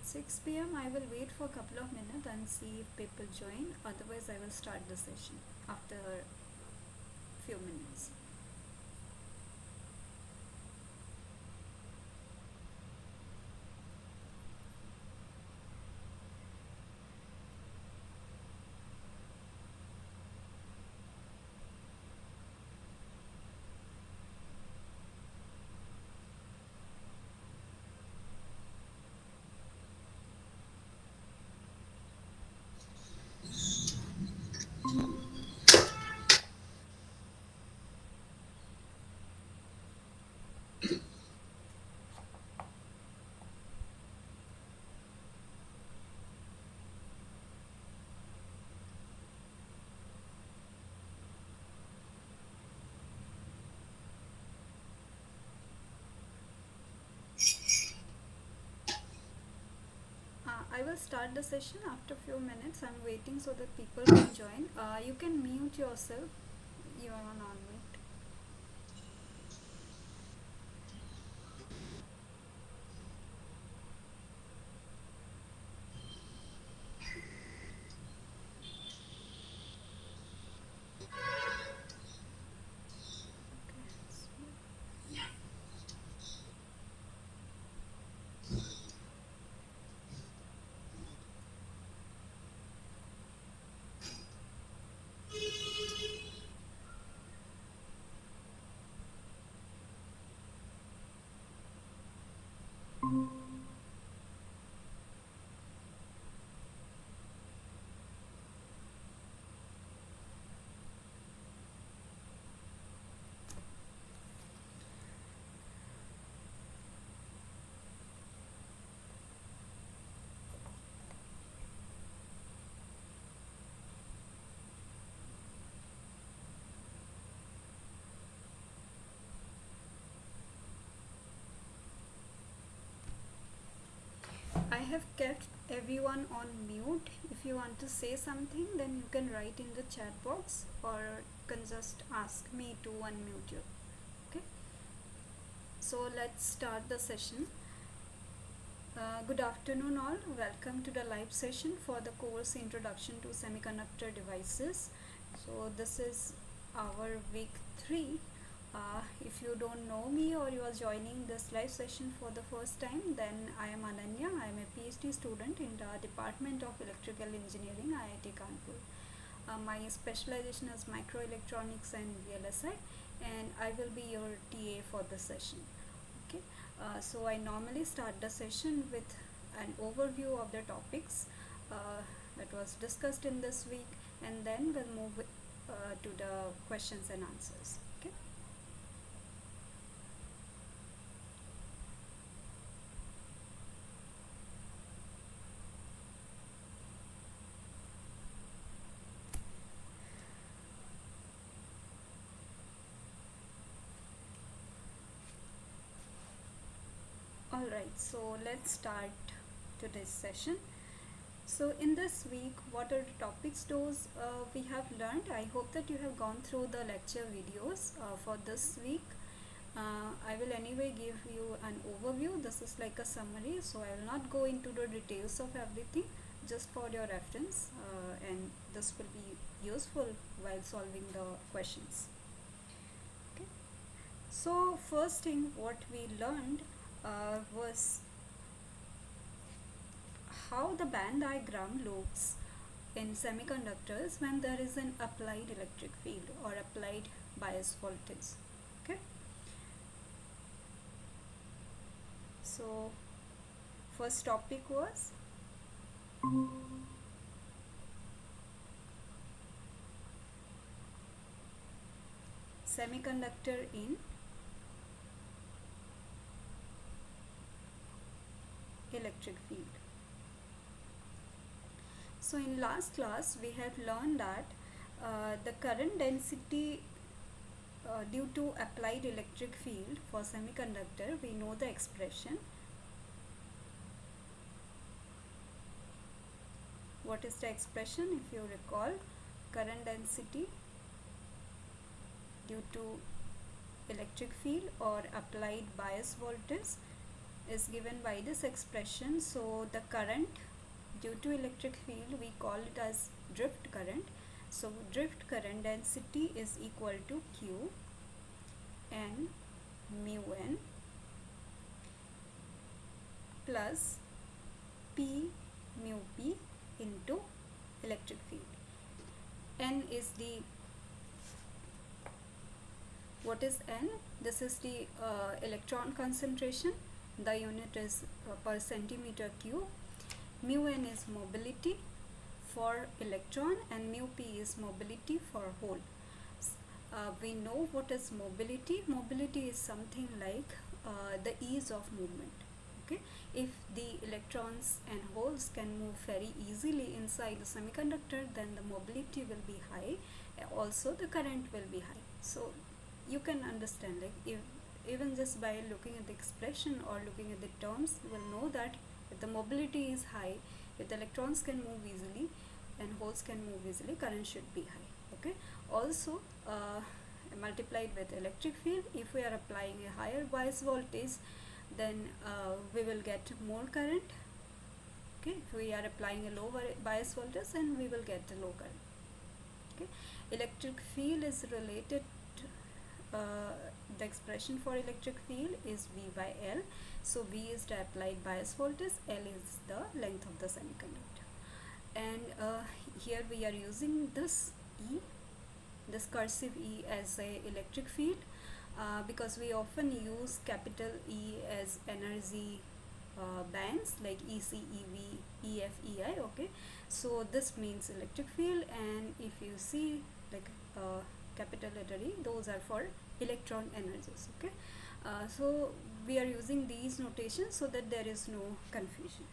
It's 6 p.m. I will wait for a couple of minutes and see if people join. Otherwise, I will start the session after a few minutes. I will start the session after a few minutes. I'm waiting so that people can join. You can mute yourself. You are on mute. I have kept everyone on mute. If you want to say something, then you can write in the chat box or can just ask me to unmute you. Okay. So let's start the session. Good afternoon all. Welcome to the live session for the course Introduction to Semiconductor Devices. So this is our week 3. If you don't know me or you are joining this live session for the first time, then I am Ananya. I am a PhD student in the Department of Electrical Engineering, IIT Kanpur. My specialization is microelectronics and VLSI, and I will be your TA for the session. Okay. So I normally start the session with an overview of the topics that was discussed in this week, and then we'll move to the questions and answers. Okay. Alright, so let's start today's session. So in this week, what are the topics those we have learned? I hope that you have gone through the lecture videos for this week. I will anyway give you an overview. This is like a summary, so I will not go into the details of everything, just for your reference, and this will be useful while solving the questions. Okay. So first thing what we learned was how the band diagram looks in semiconductors when there is an applied electric field or applied bias voltage. Okay. So first topic was semiconductor in electric field. So in last class we have learned that the current density due to applied electric field for semiconductor, we know the expression. What is the expression? If you recall, current density due to electric field or applied bias voltage is given by this expression. So the current due to electric field, we call it as drift current. So drift current density is equal to Q n mu n plus P mu P into electric field. N is the, what is N? This is the electron concentration. The unit is per centimeter cube. Mu n is mobility for electron and mu p is mobility for hole. We know what is mobility. Mobility is something like the ease of movement. Okay, if the electrons and holes can move very easily inside the semiconductor, then the mobility will be high. Also, the current will be high. So you can understand, like, if even just by looking at the expression or looking at the terms, you will know that if the mobility is high, if the electrons can move easily and holes can move easily, current should be high. Okay, also multiplied with electric field, if we are applying a higher bias voltage, then we will get more current. Okay, if we are applying a lower bias voltage, then we will get a low current. Okay, electric field is related, the expression for electric field is V by L. So V is the applied bias voltage, L is the length of the semiconductor. And here we are using this E, this cursive E, as a electric field because we often use capital E as energy bands like EC, EV, EF, EI. Okay, so this means electric field, and if you see like capital letter E, those are for electron energies. Okay, so we are using these notations so that there is no confusion.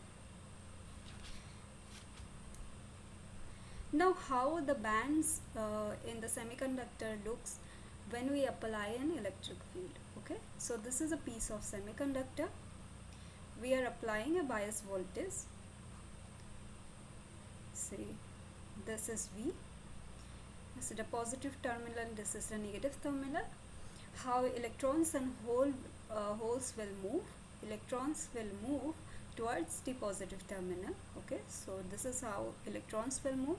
Now, how the bands in the semiconductor looks when we apply an electric field. Okay, so this is a piece of semiconductor. We are applying a bias voltage. Say this is V. This is the positive terminal, this is the negative terminal. How electrons and holes will move? Electrons will move towards the positive terminal. Okay, so this is how electrons will move,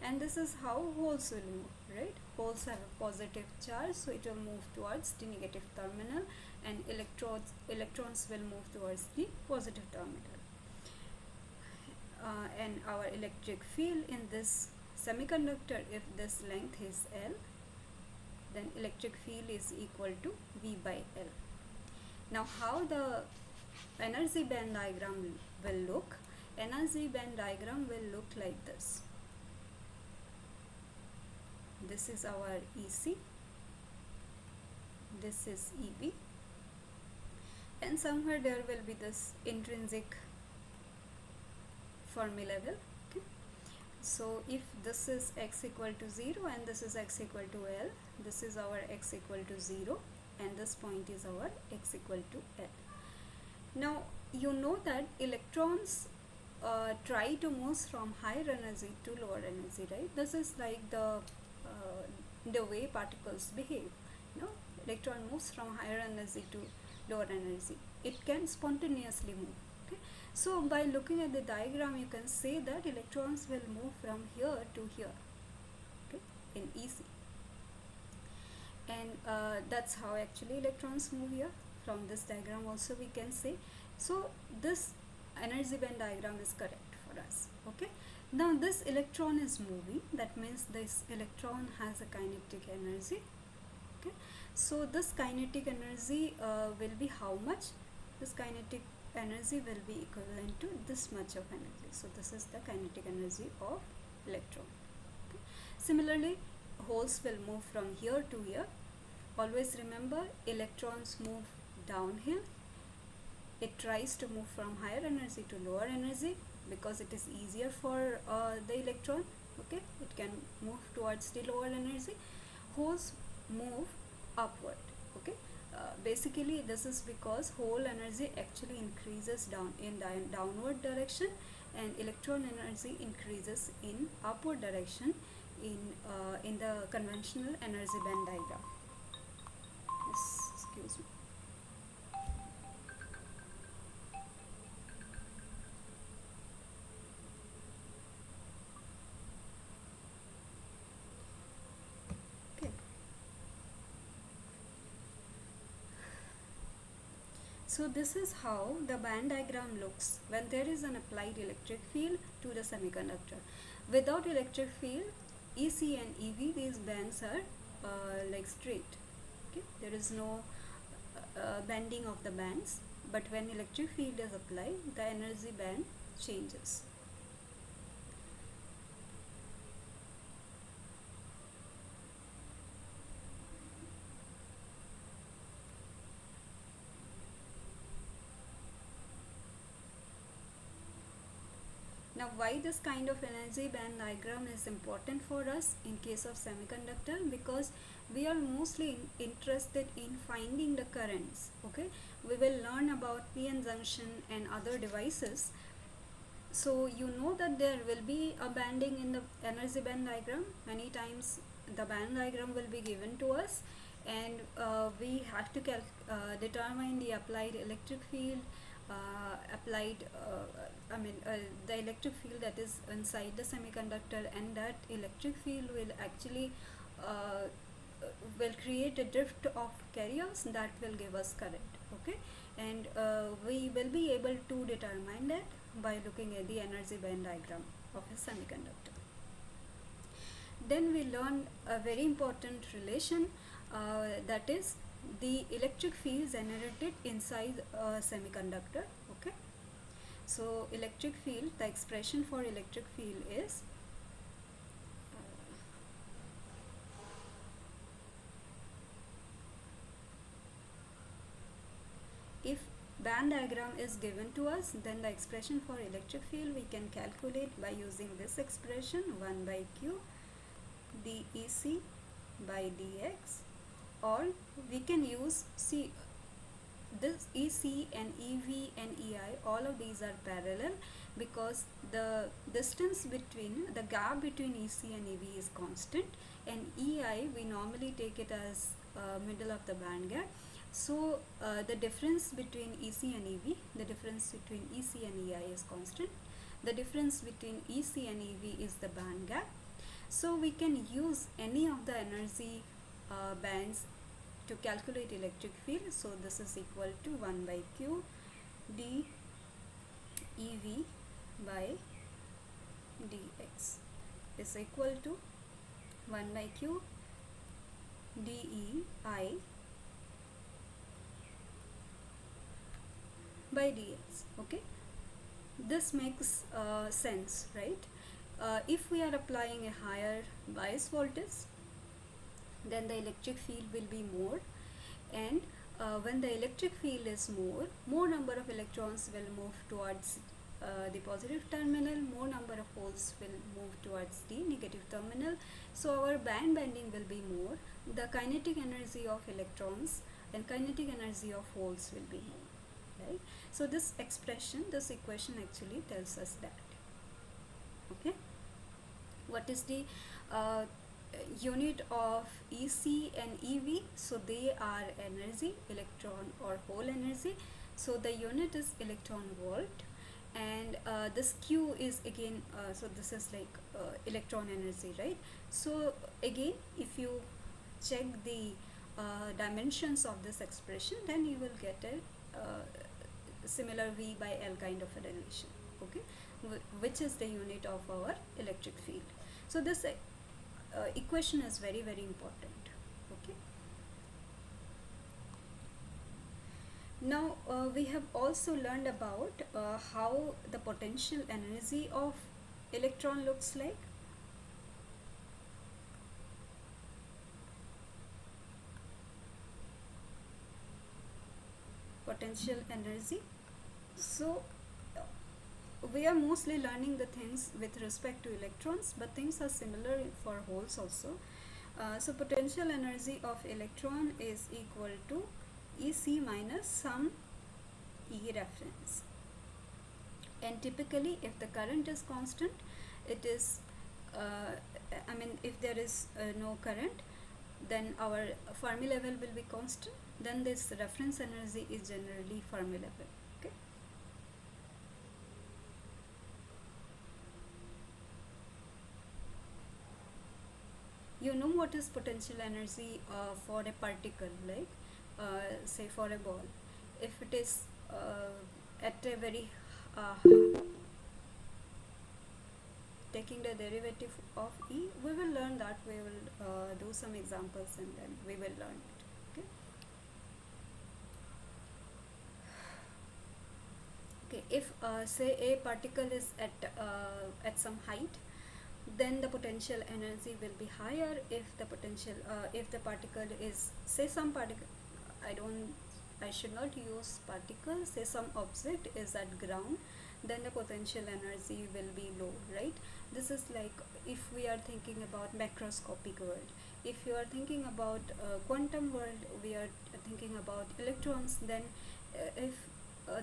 and this is how holes will move, right? Holes have a positive charge, so it will move towards the negative terminal, and electrons will move towards the positive terminal. And our electric field in this semiconductor, if this length is L, then electric field is equal to V by L. Now, how the energy band diagram will look? Energy band diagram will look like this. This is our EC, this is EV, and somewhere there will be this intrinsic Fermi level. Okay, so if this is x equal to 0 and this is x equal to L, this is our x equal to 0 and this point is our x equal to L. Now you know that electrons try to move from higher energy to lower energy, right? This is like the way particles behave. You know, electron moves from higher energy to lower energy. It can spontaneously move. Okay, so by looking at the diagram, you can say that electrons will move from here to here. Okay, in EC, and that's how actually electrons move here. From this diagram also we can say. So this energy band diagram is correct for us. Okay, now this electron is moving, that means this electron has a kinetic energy. Okay, so this kinetic energy will be how much? This kinetic energy will be equivalent to this much of energy. So this is the kinetic energy of electron. Okay. Similarly, holes will move from here to here. Always remember, electrons move downhill. It tries to move from higher energy to lower energy because it is easier for the electron. Okay, it can move towards the lower energy. Holes move upward. Okay, basically this is because hole energy actually increases downward direction, and electron energy increases in upward direction in the conventional energy band diagram. Yes, excuse me. So this is how the band diagram looks when there is an applied electric field to the semiconductor. Without electric field, EC and EV, these bands are like straight. Okay, there is no bending of the bands. But when electric field is applied, the energy band changes. Now, why this kind of energy band diagram is important for us in case of semiconductor? Because we are mostly interested in finding the currents. Okay, we will learn about PN junction and other devices. So you know that there will be a banding in the energy band diagram. Many times the band diagram will be given to us, and we have to determine the applied electric field, the electric field that is inside the semiconductor, and that electric field will actually uh, will create a drift of carriers that will give us current. Okay, and we will be able to determine that by looking at the energy band diagram of a semiconductor. Then we learn a very important relation, that is the electric field generated inside a semiconductor. Okay, so electric field, the expression for electric field is if band diagram is given to us, then the expression for electric field we can calculate by using this expression, 1 by q dEc by dx, or we can use, see, this EC and EV and EI, all of these are parallel because the distance between the gap between EC and EV is constant, and EI we normally take it as middle of the band gap. So the difference between EC and EV, the difference between EC and EI is constant. The difference between EC and EV is the band gap. So we can use any of the energy bands to calculate electric field. So this is equal to 1 by q d EV by dx is equal to 1 by q dEi by dx. Okay, this makes sense, right? If we are applying a higher bias voltage, then the electric field will be more, and when the electric field is more number of electrons will move towards the positive terminal, more number of holes will move towards the negative terminal. So our band bending will be more, the kinetic energy of electrons and kinetic energy of holes will be more, right? So this expression, this equation actually tells us that. Okay, what is the unit of EC and EV? So they are energy, electron or hole energy. So the unit is electron volt, and this Q is again, so this is like electron energy, right? So again, if you check the dimensions of this expression, then you will get a similar V by L kind of a relation. Okay, which is the unit of our electric field. So this equation is very important. Okay, now we have also learned about how the potential energy of electron looks like. Potential energy. So we are mostly learning the things with respect to electrons, but things are similar for holes also. So potential energy of electron is equal to EC minus some E reference, and typically if the current is constant, it is if there is no current, then our Fermi level will be constant, then this reference energy is generally Fermi level. Okay, you know what is potential energy for a particle, like say for a ball. if it is at a very taking the derivative of E, we will learn that. We will do some examples and then we will learn it. Okay. Okay, if say a particle is at some height, then the potential energy will be higher. If the particle is, say, some particle, I should not use particle, say some object is at ground, then the potential energy will be low, right? This is like if we are thinking about macroscopic world. If you are thinking about quantum world, we are thinking about electrons, then if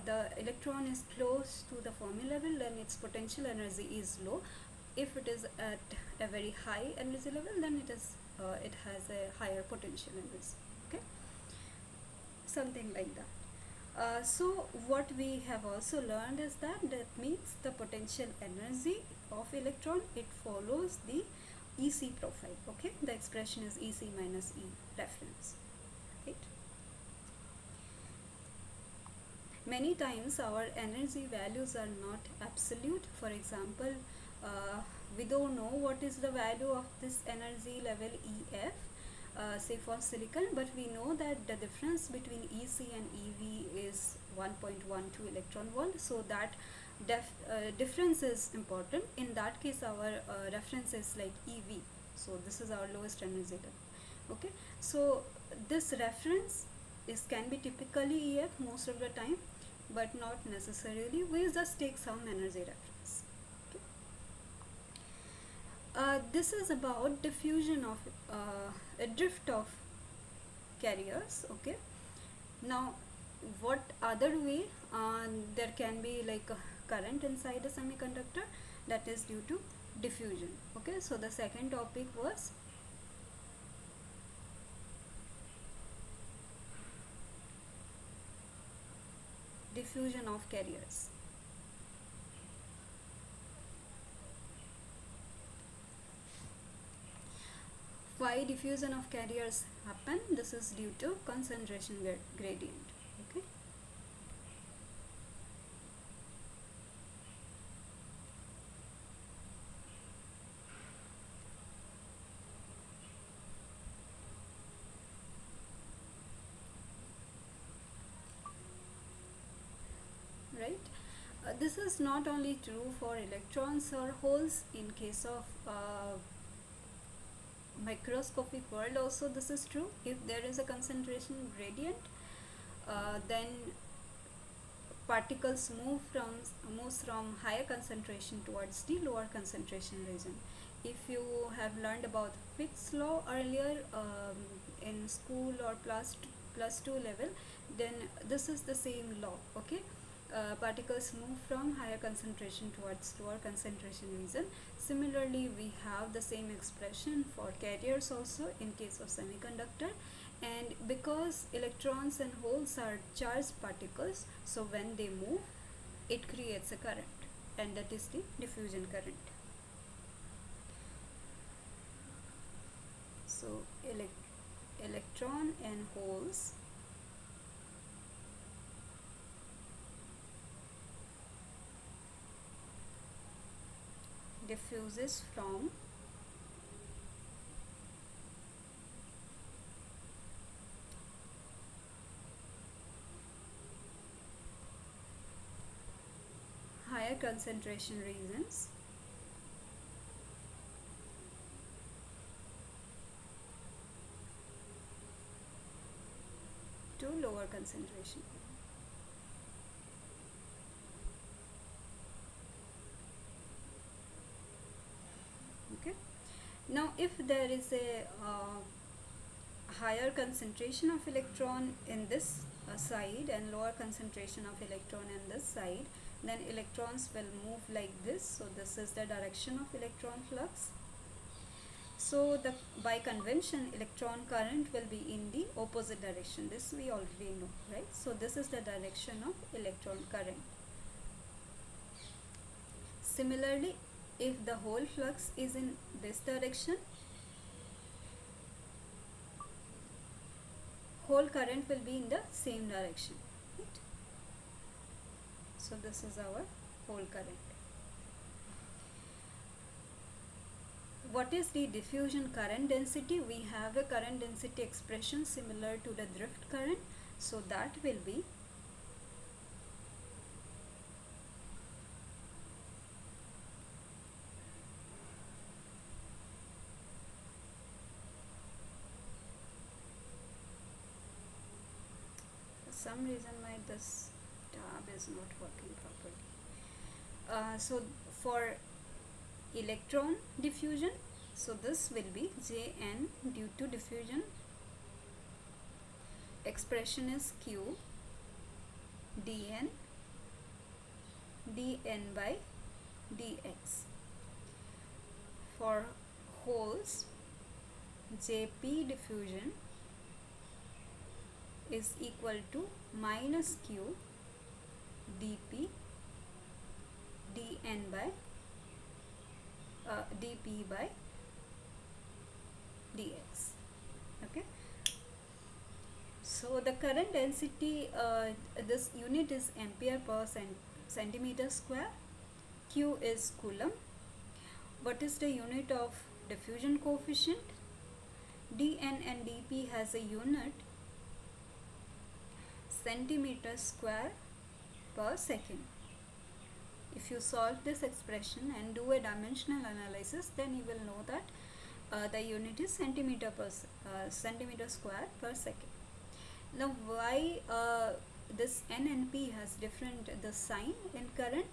the electron is close to the Fermi level, then its potential energy is low. If it is at a very high energy level, then it has a higher potential energy. Okay, something like that. So what we have also learned is that means the potential energy of electron, it follows the EC profile. Okay, the expression is EC minus E reference, right? Many times our energy values are not absolute. For example, we don't know what is the value of this energy level EF, say for silicon, but we know that the difference between EC and EV is 1.12 electron volt. So that difference is important. In that case, our reference is like EV. So this is our lowest energy level. Okay, so this reference can be typically EF most of the time, but not necessarily. We just take some energy reference. Okay. This is about diffusion of a drift of carriers. Okay, now what other way there can be like a current inside a semiconductor, that is due to diffusion. Okay, so the second topic was diffusion of carriers. Why diffusion of carriers happen? This is due to concentration gradient. Okay. Right. This is not only true for electrons or holes. In case of microscopic world also this is true. If there is a concentration gradient, then particles moves from higher concentration towards the lower concentration region. If you have learned about Fick's law earlier in school or plus 2 level, then this is the same law. Okay, particles move from higher concentration towards lower concentration region. Similarly, we have the same expression for carriers also in case of semiconductor. And because electrons and holes are charged particles, so when they move, it creates a current, and that is the diffusion current. So electron and holes diffuses from higher concentration regions to lower concentration. Okay, now if there is a higher concentration of electron in this side and lower concentration of electron in this side, then electrons will move like this. So this is the direction of electron flux. So by convention, electron current will be in the opposite direction. This we already know, right? So this is the direction of electron current. Similarly, if the whole flux is in this direction, whole current will be in the same direction. So this is our whole current. What is the diffusion current density? We have a current density expression similar to the drift current. So that will be for some reason my this tab is not working properly. So for electron diffusion, so this will be Jn due to diffusion. Expression is Q dn by dx. For holes, Jp diffusion is equal to minus Q dp dn by dp by dx. Okay, so the current density, this unit is ampere per centimeter square. Q is coulomb. What is the unit of diffusion coefficient? dn and dp has a unit centimeter square per second. If you solve this expression and do a dimensional analysis, then you will know that the unit is centimeter square per second. Now why this n and p has different the sign in current?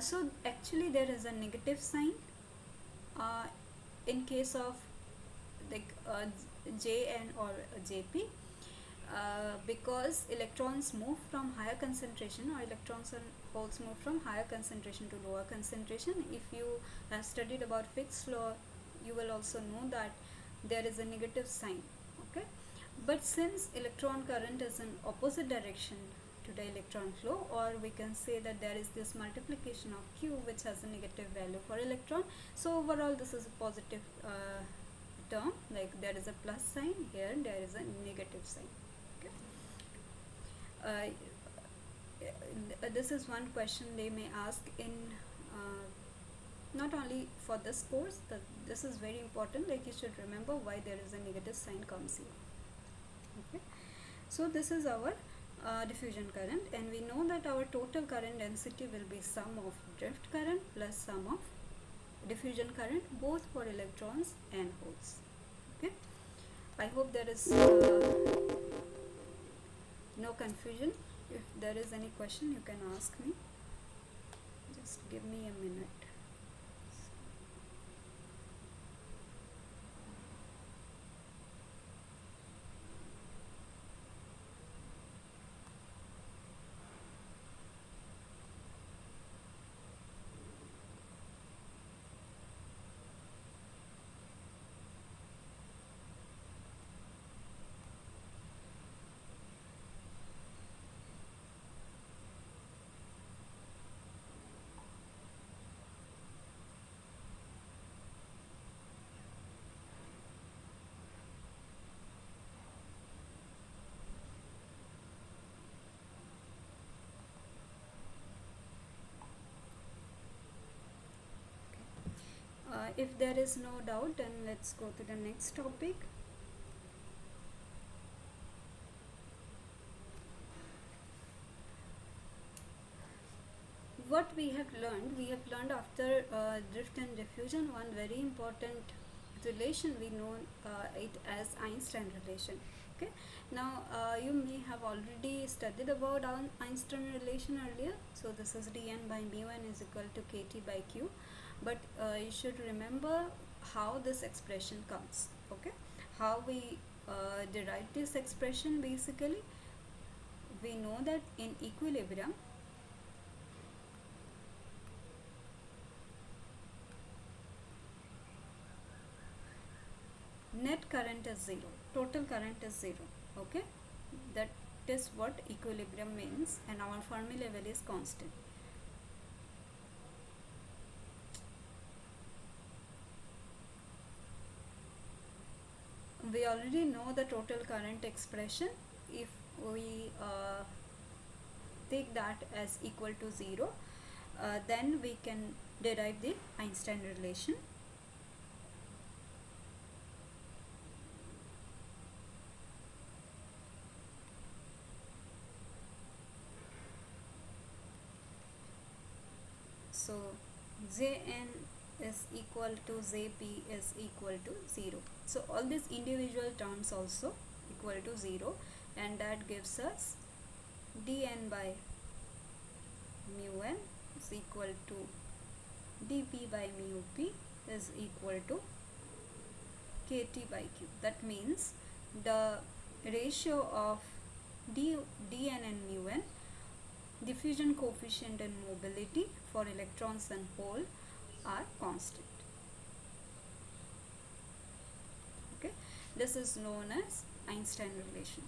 So actually there is a negative sign in case of like Jn or Jp, because electrons move from higher concentration, or electrons and holes move from higher concentration to lower concentration. If you have studied about Fick's law, you will also know that there is a negative sign. Okay, but since electron current is in opposite direction to the electron flow, or we can say that there is this multiplication of Q which has a negative value for electron, so overall this is a positive term, like there is a plus sign here, there is a negative sign. Okay. This is one question they may ask in not only for this course, this is very important, like you should remember why there is a negative sign comes here. Okay, so this is our diffusion current, and we know that our total current density will be sum of drift current plus sum of diffusion current, both for electrons and holes. Okay, I hope there is no confusion. If there is any question, you can ask me. Just give me a minute. If there is no doubt, then let's go to the next topic. What we have learned after drift and diffusion, one very important relation. We know it as Einstein relation. Okay, now you may have already studied about Einstein relation earlier. So this is dn by mu(n) is equal to kt by q, but you should remember how this expression comes. Okay, how we derive this expression. Basically, we know that in equilibrium, net current is zero, total current is zero. Okay, that is what equilibrium means, and our Fermi level is constant. We already know the total current expression. If we take that as equal to 0, then we can derive the Einstein relation. So Jn is equal to Jp is equal to 0. So all these individual terms also equal to 0, and that gives us dn by mu n is equal to dp by mu p is equal to kt by q. That means the ratio of dn and mu n, diffusion coefficient and mobility for electrons and hole, are constant. Okay, this is known as Einstein relation.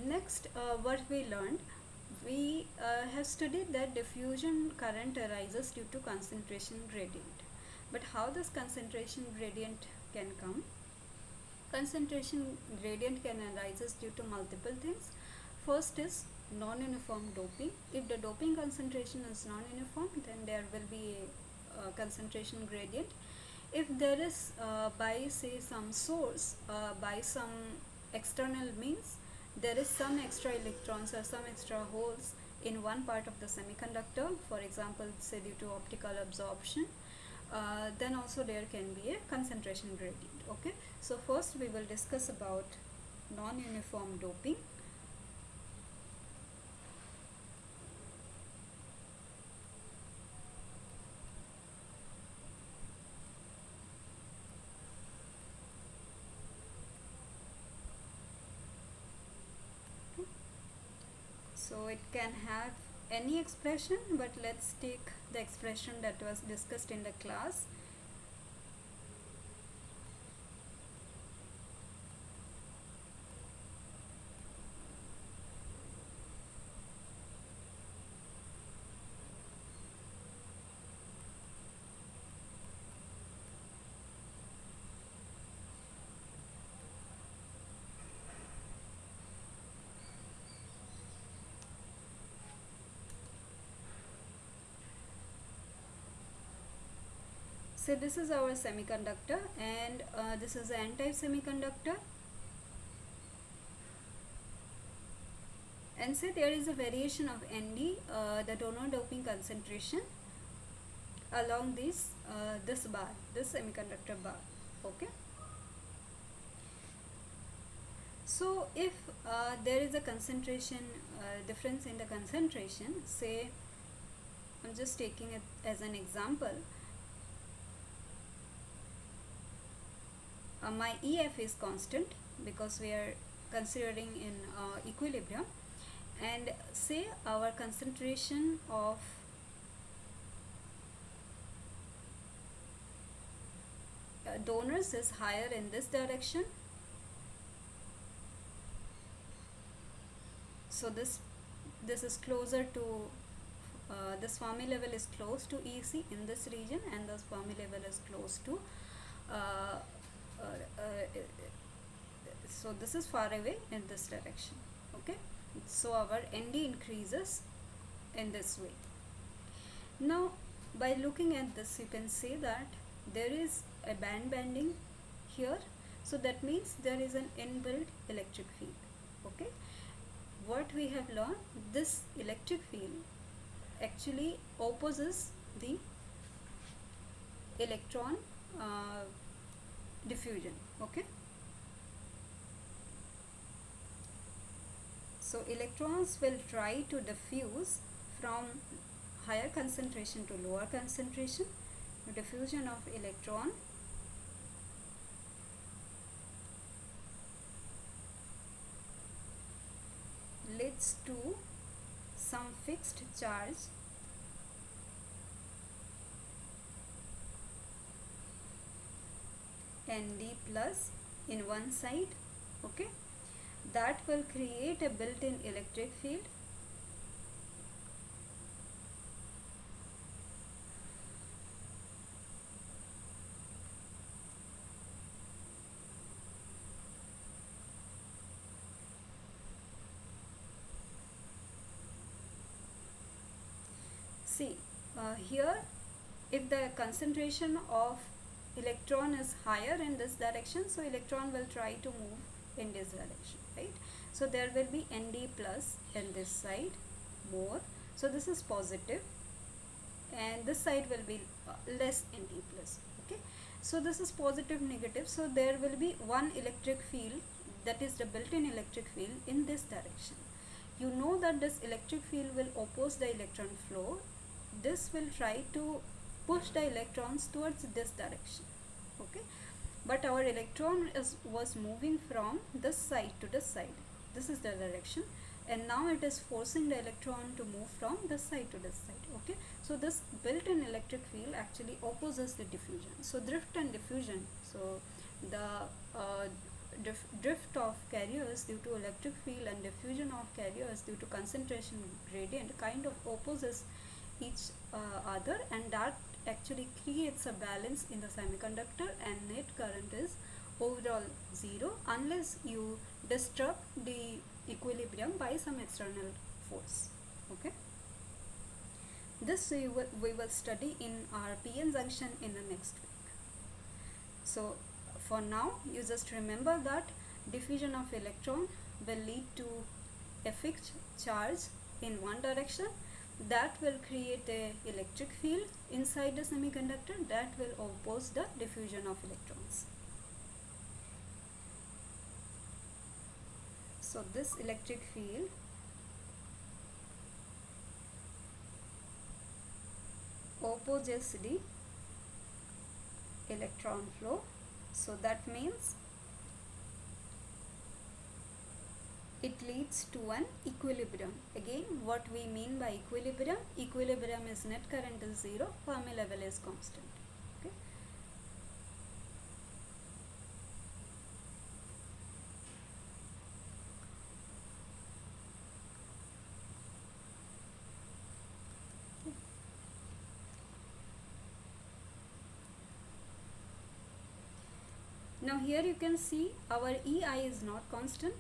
Next, what we learned, we have studied that diffusion current arises due to concentration gradient. But how this concentration gradient can come? Concentration gradient can arise due to multiple things. First is non-uniform doping. If the doping concentration is non-uniform, then there will be a concentration gradient. If there is by say some source, by some external means, there is some extra electrons or some extra holes in one part of the semiconductor, for example say due to optical absorption, then also there can be a concentration gradient. Okay, so first we will discuss about non-uniform doping. So it can have any expression, but let's take the expression that was discussed in the class. So this is our semiconductor, and this is the n-type semiconductor, and say there is a variation of Nd, the donor doping concentration, along this bar, this semiconductor bar. Okay, so if there is a concentration difference in the concentration, say I'm just taking it as an example, my EF is constant because we are considering in equilibrium, and say our concentration of donors is higher in this direction. So this is closer to this Fermi level is close to EC in this region, and this Fermi level is close to so this is far away in this direction. Okay, so our Nd increases in this way. Now by looking at this, you can say that there is a band bending here, so that means there is an inbuilt electric field. Okay, what we have learned, this electric field actually opposes the electron diffusion. Okay, so electrons will try to diffuse from higher concentration to lower concentration. Diffusion of electron leads to some fixed charge Nd plus in one side. Okay, that will create a built-in electric field. See, here if the concentration of electron is higher in this direction, so electron will try to move in this direction, right? So there will be Nd plus in this side more, so this is positive, and this side will be less Nd plus. Okay, so this is positive negative, so there will be one electric field, that is the built-in electric field in this direction. You know that this electric field will oppose the electron flow. This will try to push the electrons towards this direction. Okay, but our electron was moving from this side to this side. This is the direction, and now it is forcing the electron to move from this side to this side. Okay, so this built-in electric field actually opposes the diffusion. So drift and diffusion, so the drift of carriers due to electric field and diffusion of carriers due to concentration gradient kind of opposes each other, and that actually creates a balance in the semiconductor, and net current is overall zero unless you disturb the equilibrium by some external force. Okay, this we will study in our PN junction in the next week. So for now, you just remember that diffusion of electron will lead to a fixed charge in one direction, that will create a electric field inside the semiconductor that will oppose the diffusion of electrons. So this electric field opposes the electron flow, so that means it leads to an equilibrium. Again, what we mean by equilibrium? Equilibrium is net current is zero, Fermi level is constant. Okay. Now here you can see our EI is not constant.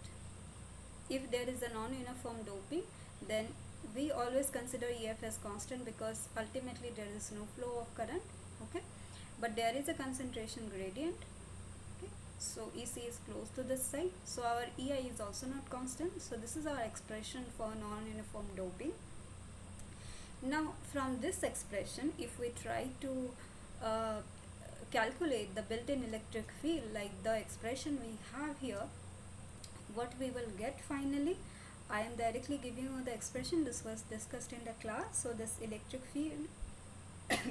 If there is a non-uniform doping, then we always consider EF as constant because ultimately there is no flow of current. Okay, but there is a concentration gradient. Okay, so EC is close to this side, so our EI is also not constant. So this is our expression for non-uniform doping. Now from this expression, if we try to calculate the built-in electric field like the expression we have here, what we will get finally, I am directly giving you the expression. This was discussed in the class. So this electric field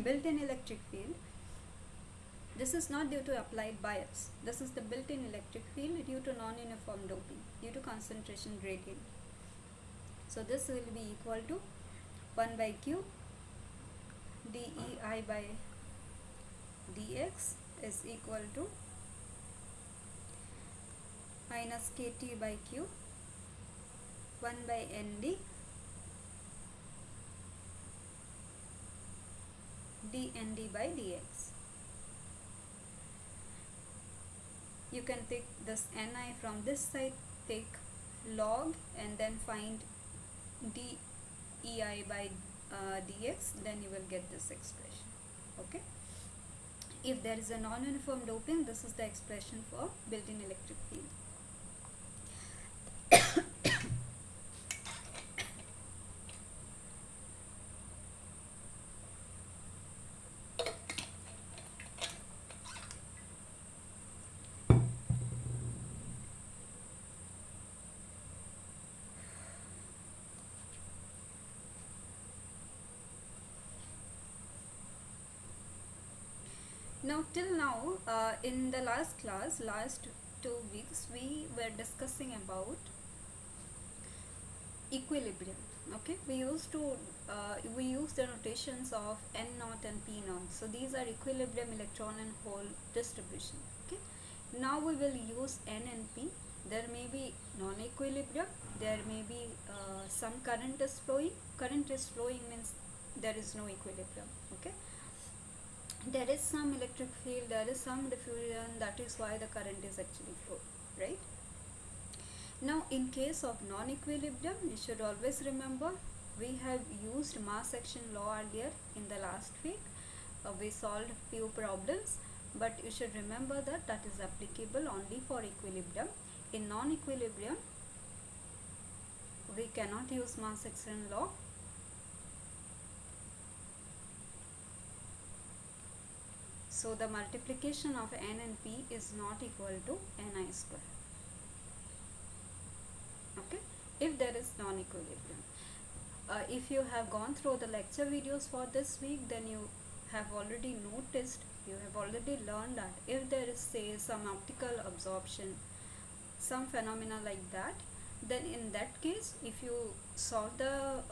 built-in electric field, this is not due to applied bias, this is the built-in electric field due to non-uniform doping, due to concentration gradient. So this will be equal to 1 by q dEI by dx is equal to minus kt by q 1 by nd dnd by dx. You can take this ni from this side, take log and then find dEI by dx, then you will get this expression. Okay, if there is a non-uniform doping, this is the expression for built-in electric field. Now till now, in the last class, last 2 weeks, we were discussing about equilibrium. Okay, we used the notations of N naught and P naught. So these are equilibrium electron and hole distribution. Okay, now we will use N and P there may be non-equilibrium, there may be some current is flowing. Current is flowing means there is no equilibrium. Okay, there is some electric field, there is some diffusion, that is why the current is actually flowing, right? Now in case of non-equilibrium, you should always remember we have used mass action law earlier in the last week. We solved few problems, but you should remember that that is applicable only for equilibrium. In non-equilibrium, we cannot use mass action law. So the multiplication of n and p is not equal to ni square. Okay, if there is non-equilibrium. If you have gone through the lecture videos for this week, then you have already noticed, you have already learned that if there is, say, some optical absorption, some phenomena like that, then in that case, if you solve the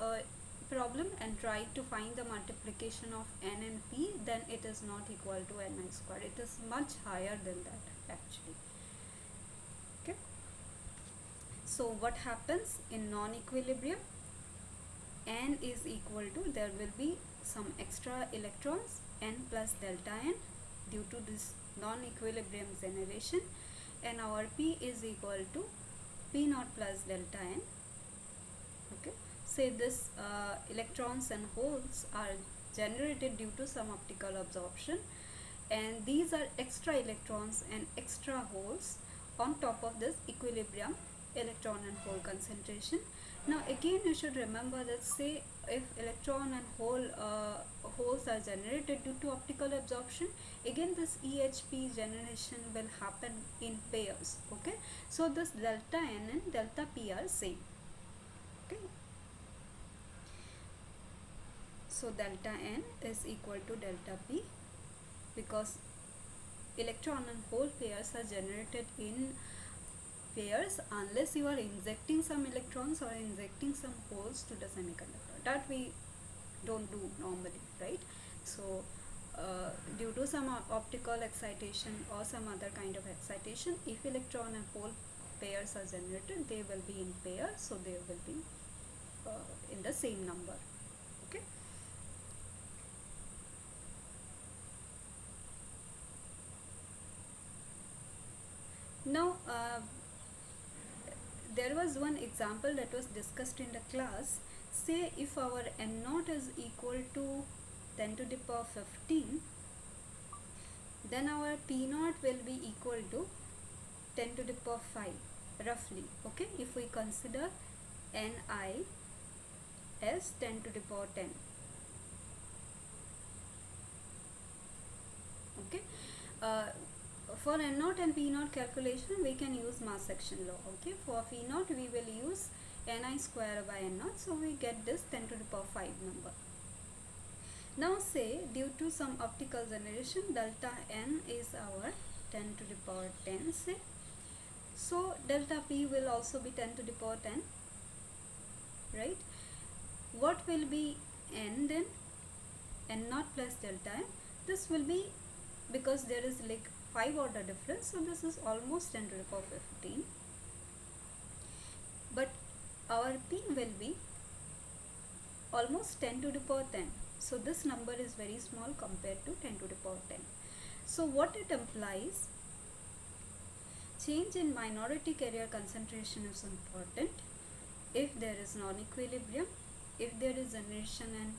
problem and try to find the multiplication of n and p, then it is not equal to ni square. It is much higher than that actually. Okay, so what happens in non-equilibrium? N is equal to, there will be some extra electrons, n plus delta n, due to this non-equilibrium generation, and our p is equal to p naught plus delta n. Okay, say this electrons and holes are generated due to some optical absorption, and these are extra electrons and extra holes on top of this equilibrium electron and hole concentration. Now again, you should remember that, say, if electron and holes are generated due to optical absorption, again this EHP generation will happen in pairs. Okay, so this delta n and delta p are same. Okay, so delta n is equal to delta p, because electron and hole pairs are generated in pairs unless you are injecting some electrons or injecting some holes to the semiconductor. That we don't do normally, right? So due to some optical excitation or some other kind of excitation, if electron and hole pairs are generated, they will be in pair, so they will be in the same number. Okay, now there was one example that was discussed in the class. Say if our n naught is equal to 10 to the power 15, then our p naught will be equal to 10 to the power 5 roughly. Okay, if we consider ni as 10 to the power 10. Okay, for n naught and p naught calculation, we can use mass action law. Okay, for p naught we will use ni square by n naught, so we get this 10 to the power 5 number. Now say due to some optical generation, delta n is our 10 to the power 10, say, so delta p will also be 10 to the power 10, right? What will be n then? N naught plus delta n. This will be, because there is like 5 order difference, so this is almost 10 to the power 15, but our p will be almost 10 to the power 10, so this number is very small compared to 10 to the power 10. So what it implies, change in minority carrier concentration is important if there is non-equilibrium, if there is generation and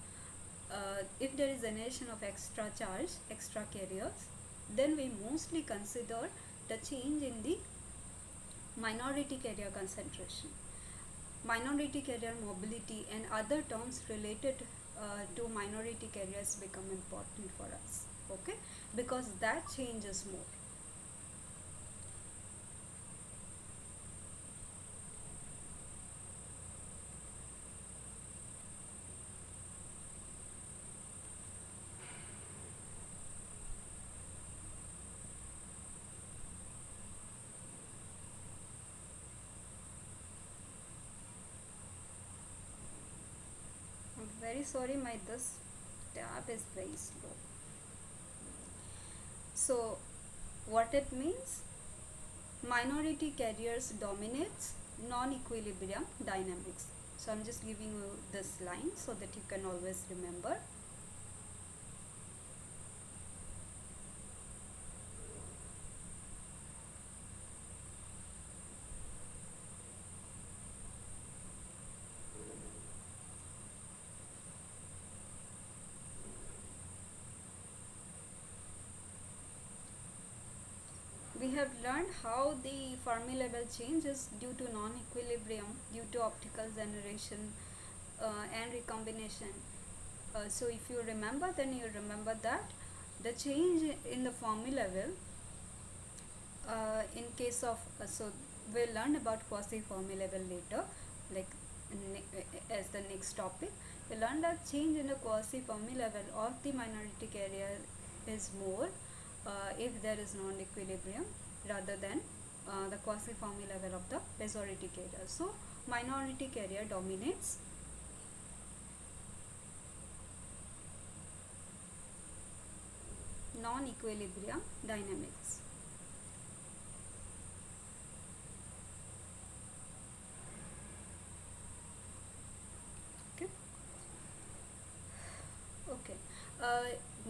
if there is generation of extra charge, extra carriers, then we mostly consider the change in the minority carrier concentration. Minority carrier mobility and other terms related to minority carriers become important for us. Okay, because that changes more. I'm very sorry, this tab is very slow. So what it means, minority carriers dominates non-equilibrium dynamics. So I'm just giving you this line so that you can always remember. We have learned how the Fermi level change is due to non-equilibrium, due to optical generation and recombination. So if you remember, then you remember that the change in the Fermi level in case of so we'll learn about quasi-Fermi level later, like as the next topic. We learn that change in the quasi-Fermi level of the minority carrier is more if there is non-equilibrium rather than the quasi-Fermi level of the majority carrier. So minority carrier dominates non-equilibrium dynamics. Okay.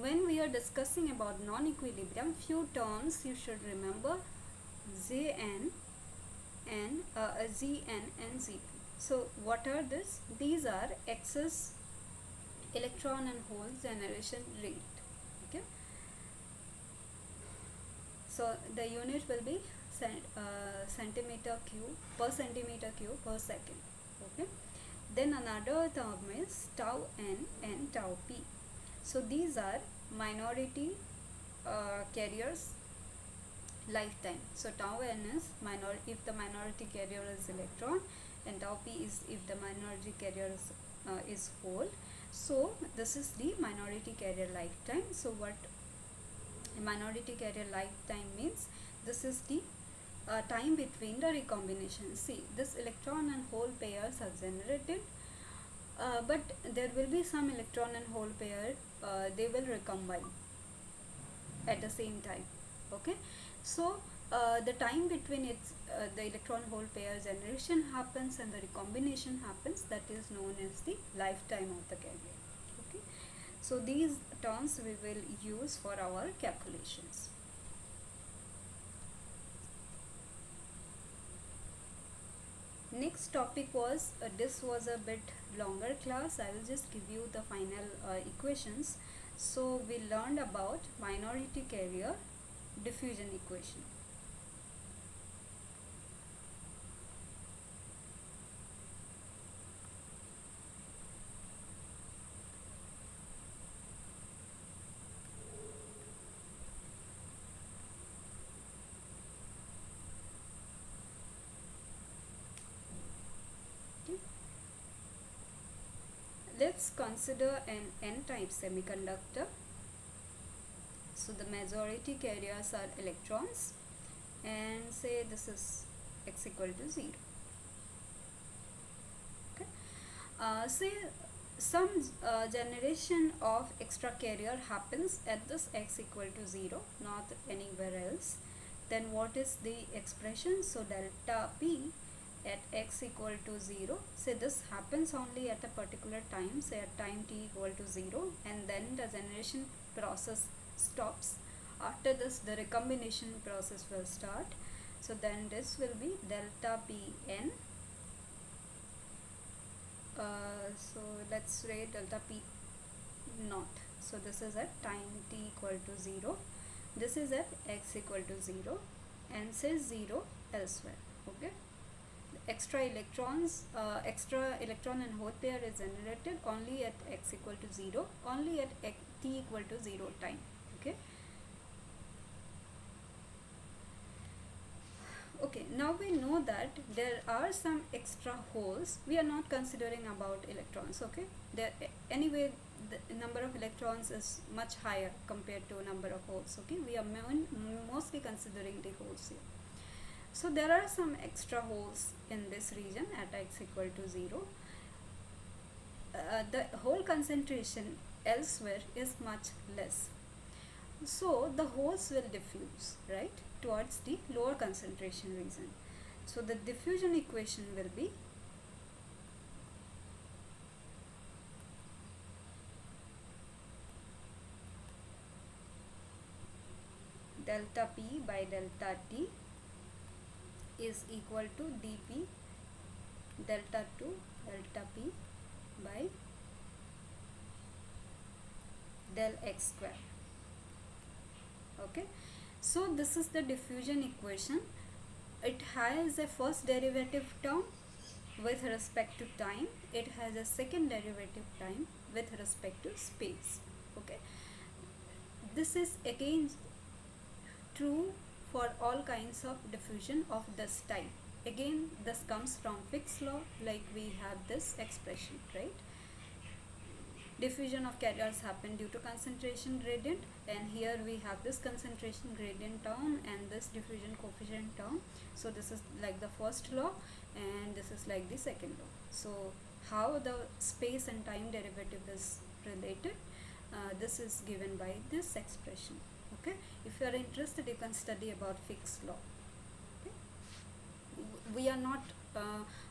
When we are discussing about non-equilibrium, few terms you should remember: Zn and Zn and Zp. So what are this? These are excess electron and hole generation rate. Okay. So the unit will be centimeter cube per second. Okay. Then another term is tau n and tau p. So these are minority carriers lifetime. So tau n is if the minority carrier is electron, and tau p is if the minority carrier is hole. So this is the minority carrier lifetime. So what minority carrier lifetime means, this is the time between the recombination. See, this electron and hole pairs are generated, but there will be some electron and hole pair they will recombine at the same time. Okay, so the time between its the electron hole pair generation happens and the recombination happens, that is known as the lifetime of the carrier. Okay, so these terms we will use for our calculations. Next topic was this was a bit longer class. I will just give you the final equations. So we learned about minority carrier diffusion equation. Let's consider an n-type semiconductor. So the majority carriers are electrons, and say this is x equal to 0. Okay. Say some generation of extra carrier happens at this x equal to 0, not anywhere else. Then what is the expression? So delta p at x equal to 0, say this happens only at a particular time, say at time t equal to 0, and then the generation process stops. After this the recombination process will start. So then this will be delta Pn. So let's write delta P naught. So this is at time t equal to 0, this is at x equal to 0, and say 0 elsewhere. Okay, extra electron and hole pair is generated only at x equal to 0, only at t equal to 0 time. Okay. Okay, now we know that there are some extra holes. We are not considering about electrons. Okay, there anyway the number of electrons is much higher compared to number of holes. Okay, we are mostly considering the holes here. So there are some extra holes in this region at x equal to 0. The hole concentration elsewhere is much less. So the holes will diffuse, right, towards the lower concentration region. So the diffusion equation will be delta P by delta T is equal to dP delta 2 delta P by del x square. Okay, so this is the diffusion equation. It has a first derivative term with respect to time, it has a second derivative time with respect to space. Okay, this is again true for all kinds of diffusion of this type. Again, this comes from Fick's law, like we have this expression, right? Diffusion of carriers happen due to concentration gradient, and here we have this concentration gradient term and this diffusion coefficient term. So this is like the first law and this is like the second law. So how the space and time derivative is related, this is given by this expression. Okay, if you are interested, you can study about Fick's law. Okay, we are not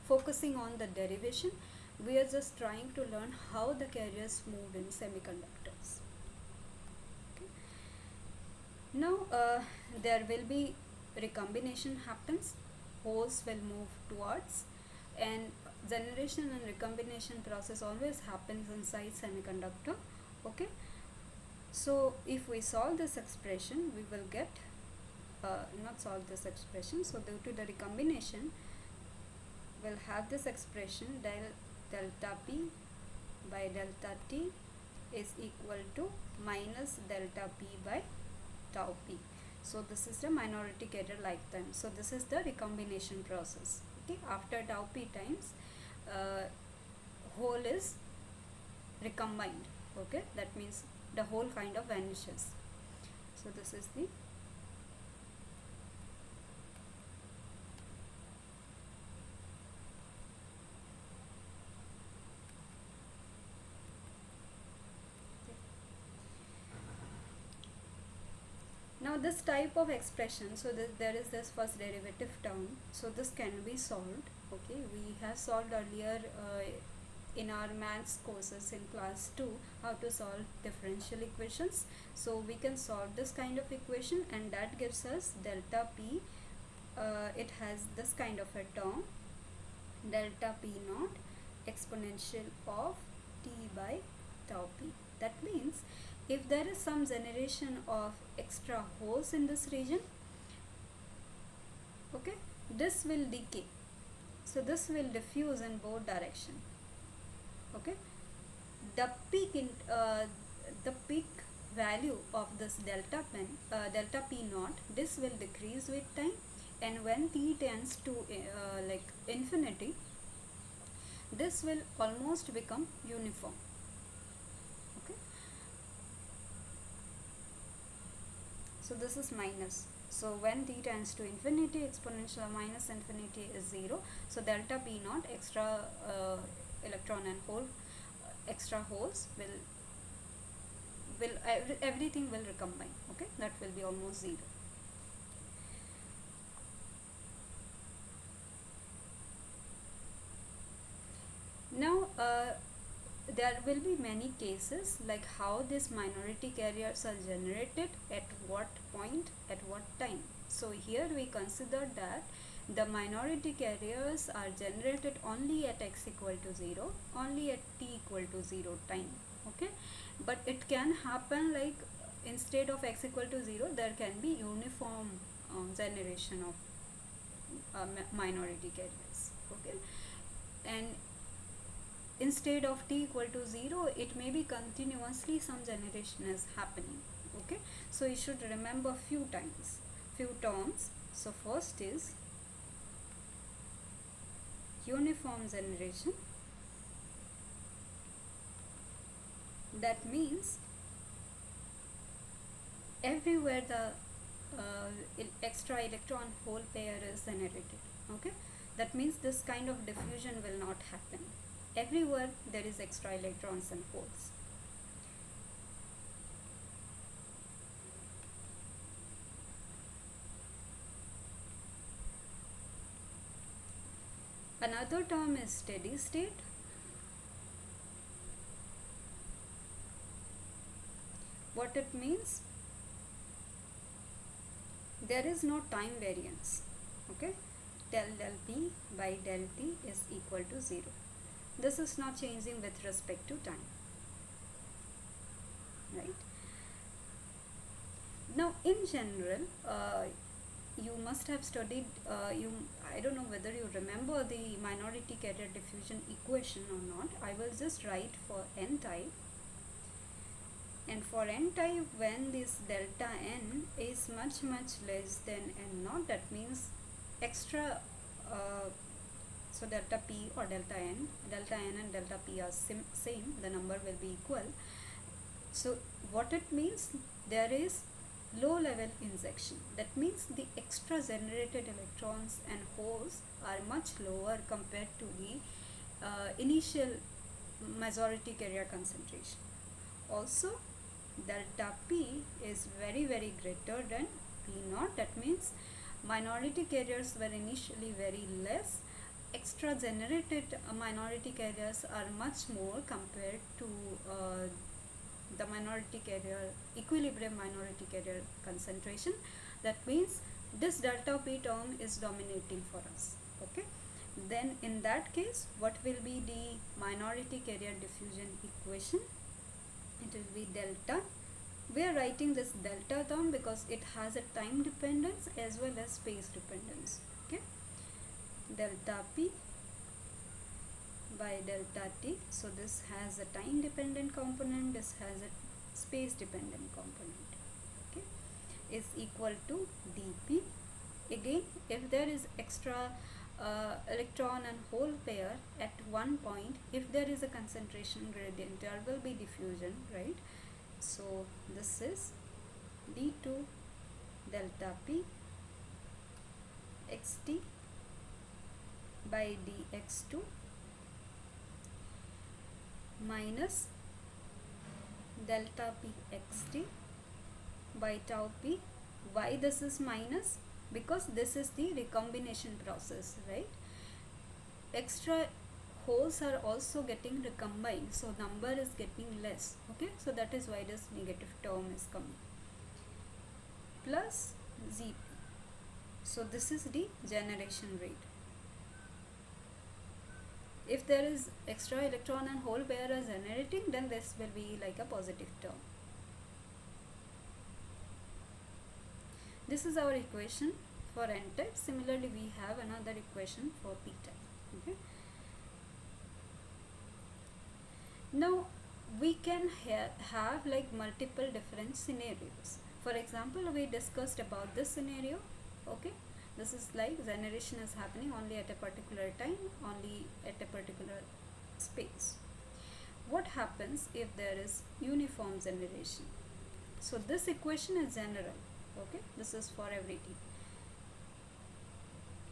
focusing on the derivation, we are just trying to learn how the carriers move in semiconductors. Okay. Now there will be recombination happens, holes will move towards, and generation and recombination process always happens inside semiconductor. Okay, so if we solve this expression, we will get not solve this expression, so due to the recombination we'll have this expression delta P by delta T is equal to minus delta P by tau P. So this is the minority carrier lifetime. So this is the recombination process. Okay, after tau P times, whole is recombined. Okay, that means the whole kind of vanishes. So this is the now this type of expression, so there is this first derivative term, so this can be solved. Okay, we have solved earlier in our maths courses in class 2 how to solve differential equations. So we can solve this kind of equation and that gives us delta P. It has this kind of a term, delta P naught exponential of T by tau P. That means if there is some generation of extra holes in this region, okay, this will decay, so this will diffuse in both direction. Okay, the peak value of this delta P naught, this will decrease with time, and when T tends to like infinity, this will almost become uniform. Okay, so this is minus. So when T tends to infinity, exponential of minus infinity is 0. So delta P naught, extra electron and hole, extra holes will everything will recombine. Okay, that will be almost 0. Now there will be many cases like how these minority carriers are generated, at what point, at what time. So here we consider that the minority carriers are generated only at x equal to 0, only at t equal to 0 time. Okay, but it can happen like instead of x equal to 0, there can be uniform generation of minority carriers. Okay, and instead of t equal to 0, it may be continuously some generation is happening. Okay, so you should remember few terms. So first is uniform generation. That means everywhere the extra electron hole pair is generated. Okay, that means this kind of diffusion will not happen. Everywhere there is extra electrons and holes. Another term is steady state. What it means? There is no time variance. Okay, del p by del t is equal to 0. This is not changing with respect to time, right? Now in general, you must have studied, I don't know whether you remember the minority carrier diffusion equation or not. I will just write for n type, and for n type, when this delta n is much less than n naught, that means extra, so delta p or delta n and delta p are same, the number will be equal. So what it means, there is low level injection. That means the extra generated electrons and holes are much lower compared to the initial majority carrier concentration. Also, delta p is very greater than p naught. That means minority carriers were initially very less. Extra generated minority carriers are much more compared to the minority carrier, equilibrium minority carrier concentration. That means this delta p term is dominating for us. Okay, then in that case, what will be the minority carrier diffusion equation? It will be delta. We are writing this delta term because it has a time dependence as well as space dependence. Okay, delta p by delta t. So this has a time dependent component, this has a space dependent component. Okay, is equal to dp. Again, if there is extra electron and hole pair at one point, if there is a concentration gradient, there will be diffusion, right? So this is d2 delta p xt by dx2 minus delta p xt by tau p. Why this is minus? Because this is the recombination process, right? Extra holes are also getting recombined, so number is getting less. Okay, so that is why this negative term is coming, plus zp. So this is the generation rate. If there is extra electron and hole pair are generating, then this will be like a positive term. This is our equation for n type. Similarly, we have another equation for p type. Okay, now we can have like multiple different scenarios. For example, we discussed about this scenario. Okay, this is like generation is happening only at a particular time, only at a particular space. What happens if there is uniform generation? So this equation is general. Okay, this is for everything.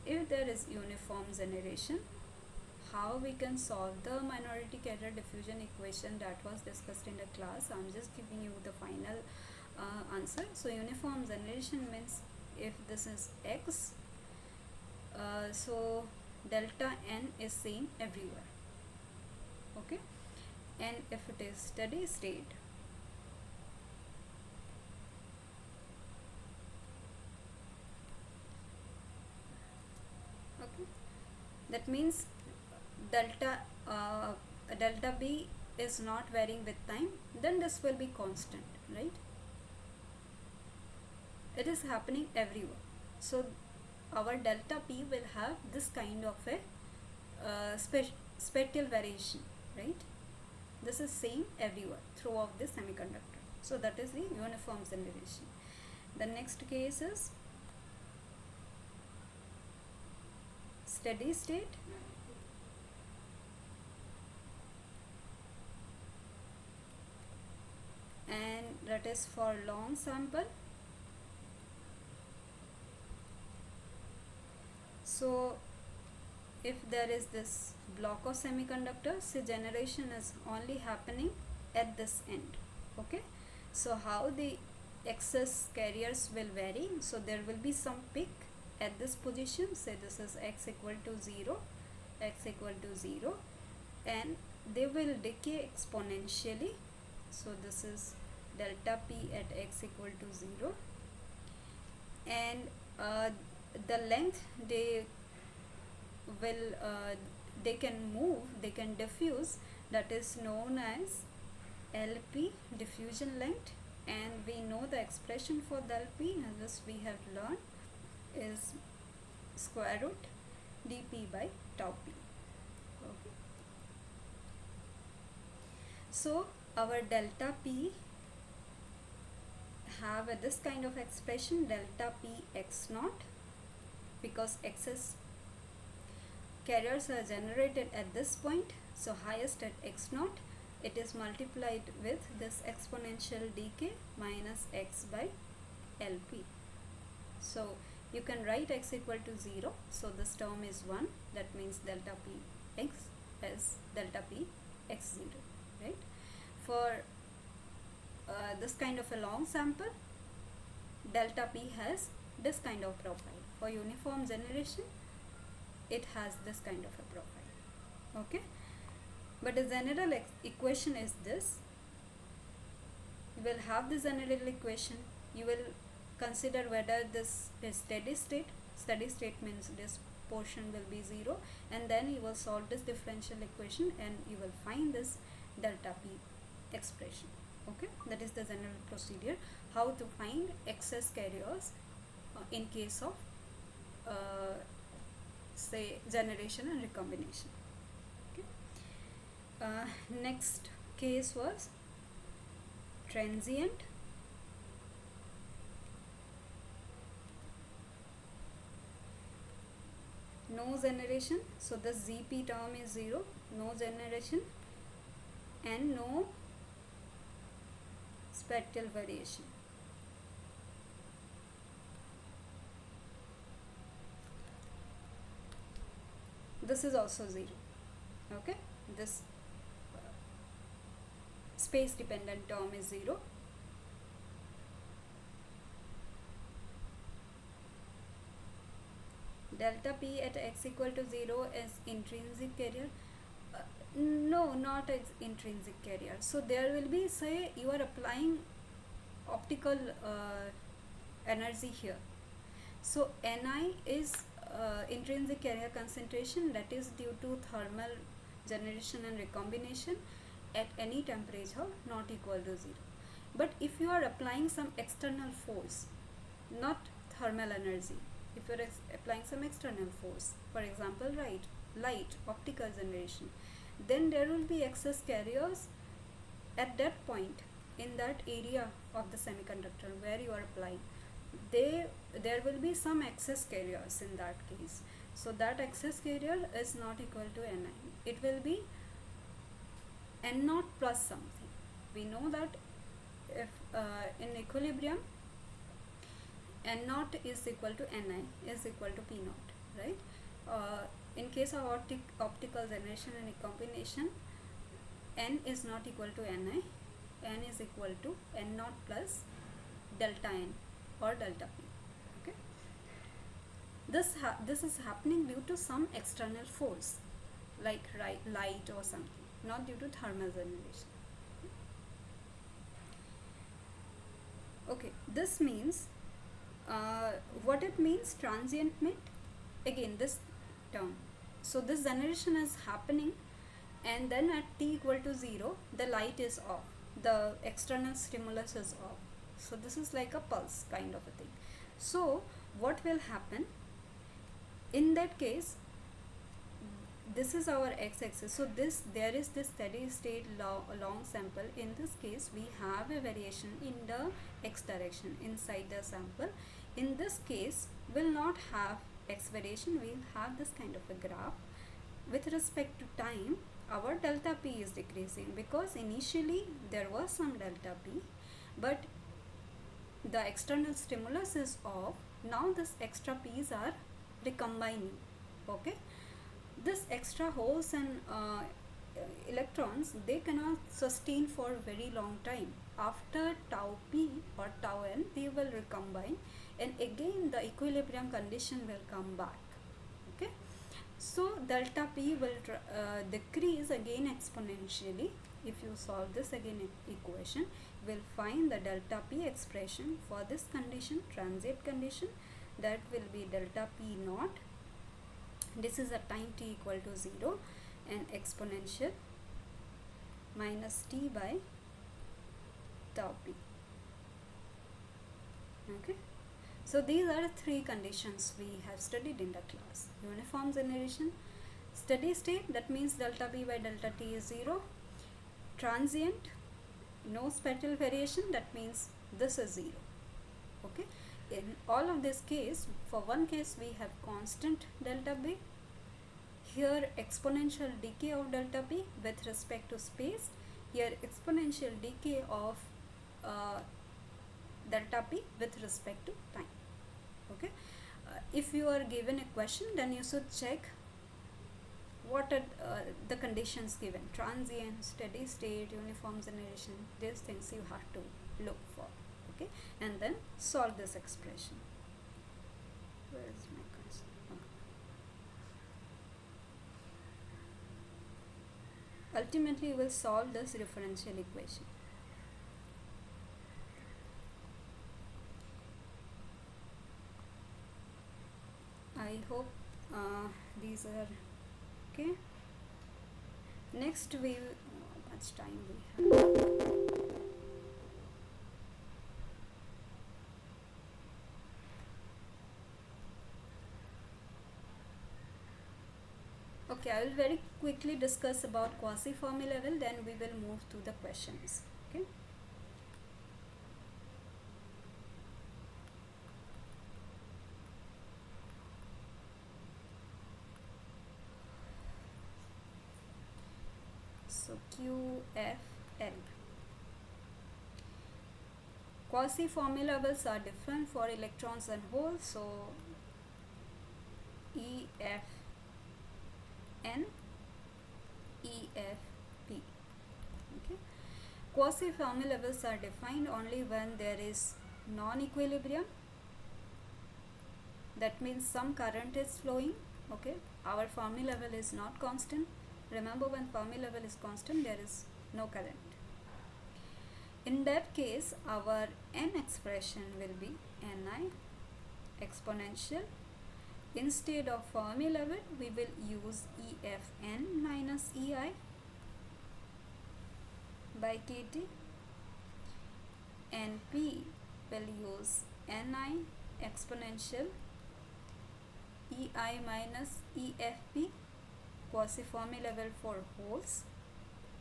If there is uniform generation, how we can solve the minority carrier diffusion equation that was discussed in the class? I'm just giving you the final answer. So uniform generation means if this is x, so delta n is same everywhere. Okay, and if it is steady state, okay, that means delta b is not varying with time, then this will be constant, right? It is happening everywhere, so our delta p will have this kind of a spatial variation, right? This is same everywhere throughout the semiconductor, so that is the uniform generation. The next case is steady state. And that is for long sample. So if there is this block of semiconductors, the generation is only happening at this end. Okay, so how the excess carriers will vary? So there will be some peak at this position, say this is x equal to 0, x equal to 0, and they will decay exponentially. So this is delta p at x equal to 0, and the length will they can move, they can diffuse, that is known as LP, diffusion length. And we know the expression for the LP, as we have learned, is square root dp by tau p. Okay. So our delta p have this kind of expression, delta p x naught, because excess carriers are generated at this point, so highest at x naught, it is multiplied with this exponential decay minus x by LP. So you can write x equal to 0, so this term is 1, that means delta p x is delta p x 0, right? For this kind of a long sample, delta p has this kind of profile. For uniform generation, it has this kind of a profile. Okay, but the general equation is this. You will have the general equation, you will consider whether this is steady state. Steady state means this portion will be 0, and then you will solve this differential equation and you will find this delta p expression. Okay, that is the general procedure, how to find excess carriers in case of say generation and recombination. Okay. Next case was transient. No generation, so the ZP term is 0, no generation and no spectral variation. This is also 0. Okay, this space dependent term is 0. Delta p at x equal to 0 is intrinsic carrier. No, not as intrinsic carrier. So there will be, say you are applying optical energy here. So Ni is intrinsic carrier concentration, that is due to thermal generation and recombination at any temperature not equal to 0. But if you are applying some external force, not thermal energy, if you are applying some external force, for example light, optical generation, then there will be excess carriers at that point in that area of the semiconductor where you are applying. There will be some excess carriers in that case. So that excess carrier is not equal to Ni. It will be N naught plus something. We know that if in equilibrium N naught is equal to Ni is equal to P naught, right? In case of optical generation and recombination, N is not equal to Ni, N is equal to N naught plus delta N or delta P. Okay, this is happening due to some external force like light or something, not due to thermal generation. Okay, this means what it means, transient meant, again this term. So this generation is happening, and then at t equal to 0 the light is off, the external stimulus is off. So this is like a pulse kind of a thing. So what will happen in that case, this is our x-axis. So there is this steady state long sample. In this case we have a variation in the x direction inside the sample. In this case will not have x variation, we will have this kind of a graph. With respect to time, our delta p is decreasing because initially there was some delta p, but the external stimulus is off. Now this extra p's are recombining. Okay, this extra holes and electrons, they cannot sustain for very long time. After tau p or tau n, they will recombine, and again the equilibrium condition will come back. Okay, So delta P will decrease again exponentially. If you solve this again equation, you will find the delta P expression for this condition, transient condition, that will be delta P naught. This is at time t equal to 0 and exponential minus t by tau P. Okay. So these are the three conditions we have studied in the class. Uniform generation, steady state, that means delta B by delta T is 0. Transient, no spatial variation, that means this is 0. Okay. In all of this case, for one case we have constant delta B. Here exponential decay of delta P with respect to space. Here exponential decay of delta P with respect to time. Okay. If you are given a question, then you should check what are the conditions given: transient, steady state, uniform generation. These things you have to look for. Okay, and then solve this expression. Where is my question? Ultimately, you will solve this differential equation. I hope these are okay. Next, we how much time we have? Okay, I will very quickly discuss about quasi-Fermi level, then we will move to the questions. Okay. So QFL. Quasi-Fermi levels are different for electrons and holes. So EFN, EFP. Okay. Quasi-Fermi levels are defined only when there is non-equilibrium. That means some current is flowing. Okay. Our Fermi level is not constant. Remember, when Fermi level is constant, there is no current. In that case, our N expression will be Ni exponential. Instead of Fermi level, we will use EFN minus EI by KT, and P will use Ni exponential EI minus EFP, quasi-Fermi level for holes,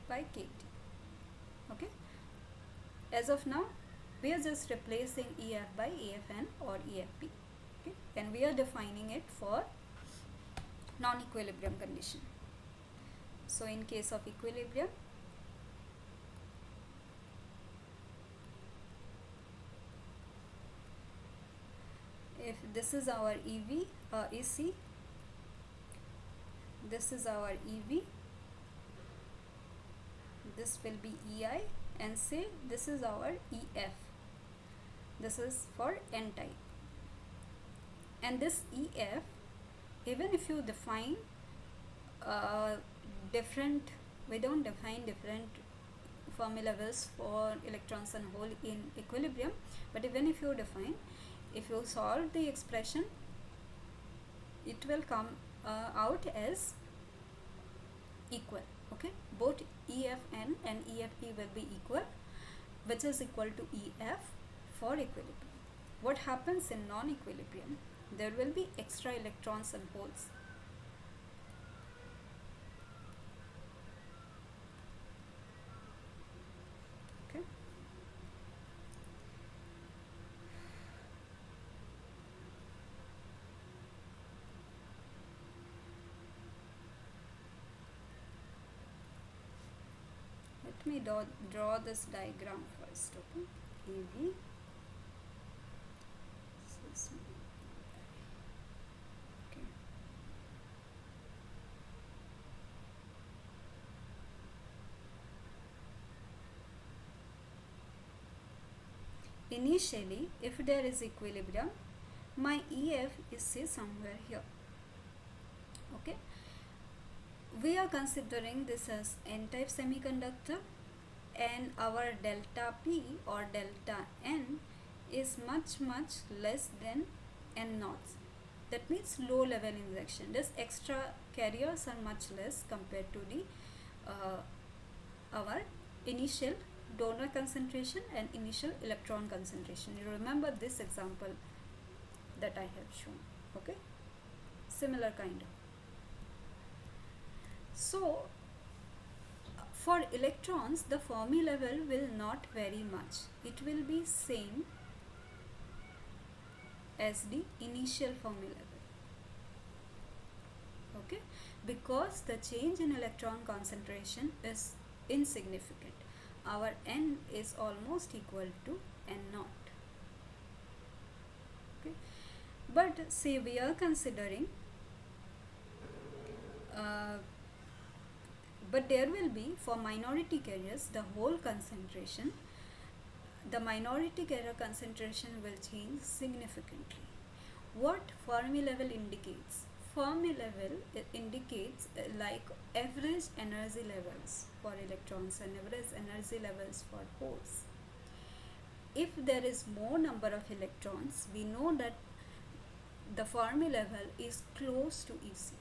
by KT. Okay. As of now, we are just replacing EF by EFN or EFP. Okay. And we are defining it for non-equilibrium condition. So in case of equilibrium, if this is our EC, this is our EV, this will be EI, and say this is our EF. This is for N type. And this EF, even if you define different, we don't define different Fermi levels for electrons and hole in equilibrium, but even if you define, if you solve the expression, it will come out as equal. Okay, both EFN and EFP will be equal, which is equal to EF for equilibrium. What happens in non-equilibrium? There will be extra electrons and holes. Okay. Let me draw this diagram first. Okay, EV. Okay. Initially, if there is equilibrium, my EF is say somewhere here. Okay, we are considering this as n-type semiconductor, and our delta P or delta N is much less than N naught. That means low level injection. This extra carriers are much less compared to the our initial donor concentration and initial electron concentration. You remember this example that I have shown. Okay, similar kind of. So for electrons, the Fermi level will not vary much. It will be same as the initial Fermi level. Okay, because the change in electron concentration is insignificant. Our N is almost equal to N naught. Okay, but say we are considering but there will be, for minority carriers, the whole concentration, the minority carrier concentration will change significantly. What Fermi level indicates? Fermi level indicates like average energy levels for electrons and average energy levels for holes. If there is more number of electrons, we know that the Fermi level is close to EC.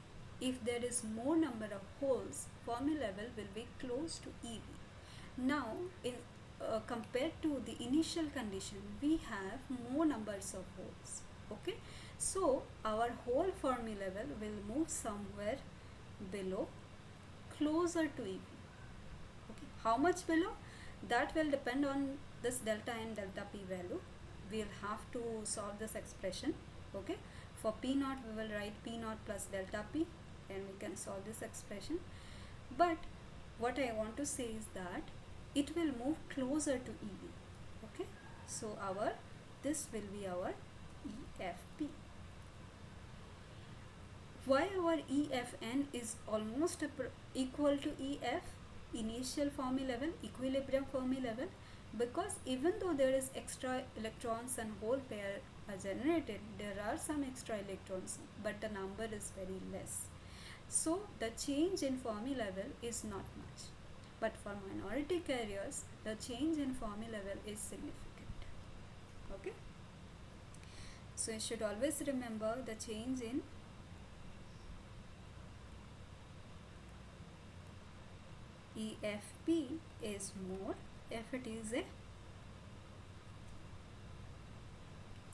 If there is more number of holes, Fermi level will be close to EV. Now, in compared to the initial condition, we have more numbers of holes. Okay, so our whole Fermi level will move somewhere below, closer to EV. Okay, how much below? That will depend on this delta N delta P value. We'll have to solve this expression. Okay, for P naught we will write P naught plus delta P, and we can solve this expression. But what I want to say is that it will move closer to EV. Okay, so this will be our EFP. Why our EFN is almost equal to EF, initial Fermi level, equilibrium Fermi level? Because even though there is extra electrons and hole pair are generated, there are some extra electrons, but the number is very less. So the change in Fermi level is not much. But for minority carriers, the change in Fermi level is significant. Okay? So you should always remember the change in EFP is more if it is a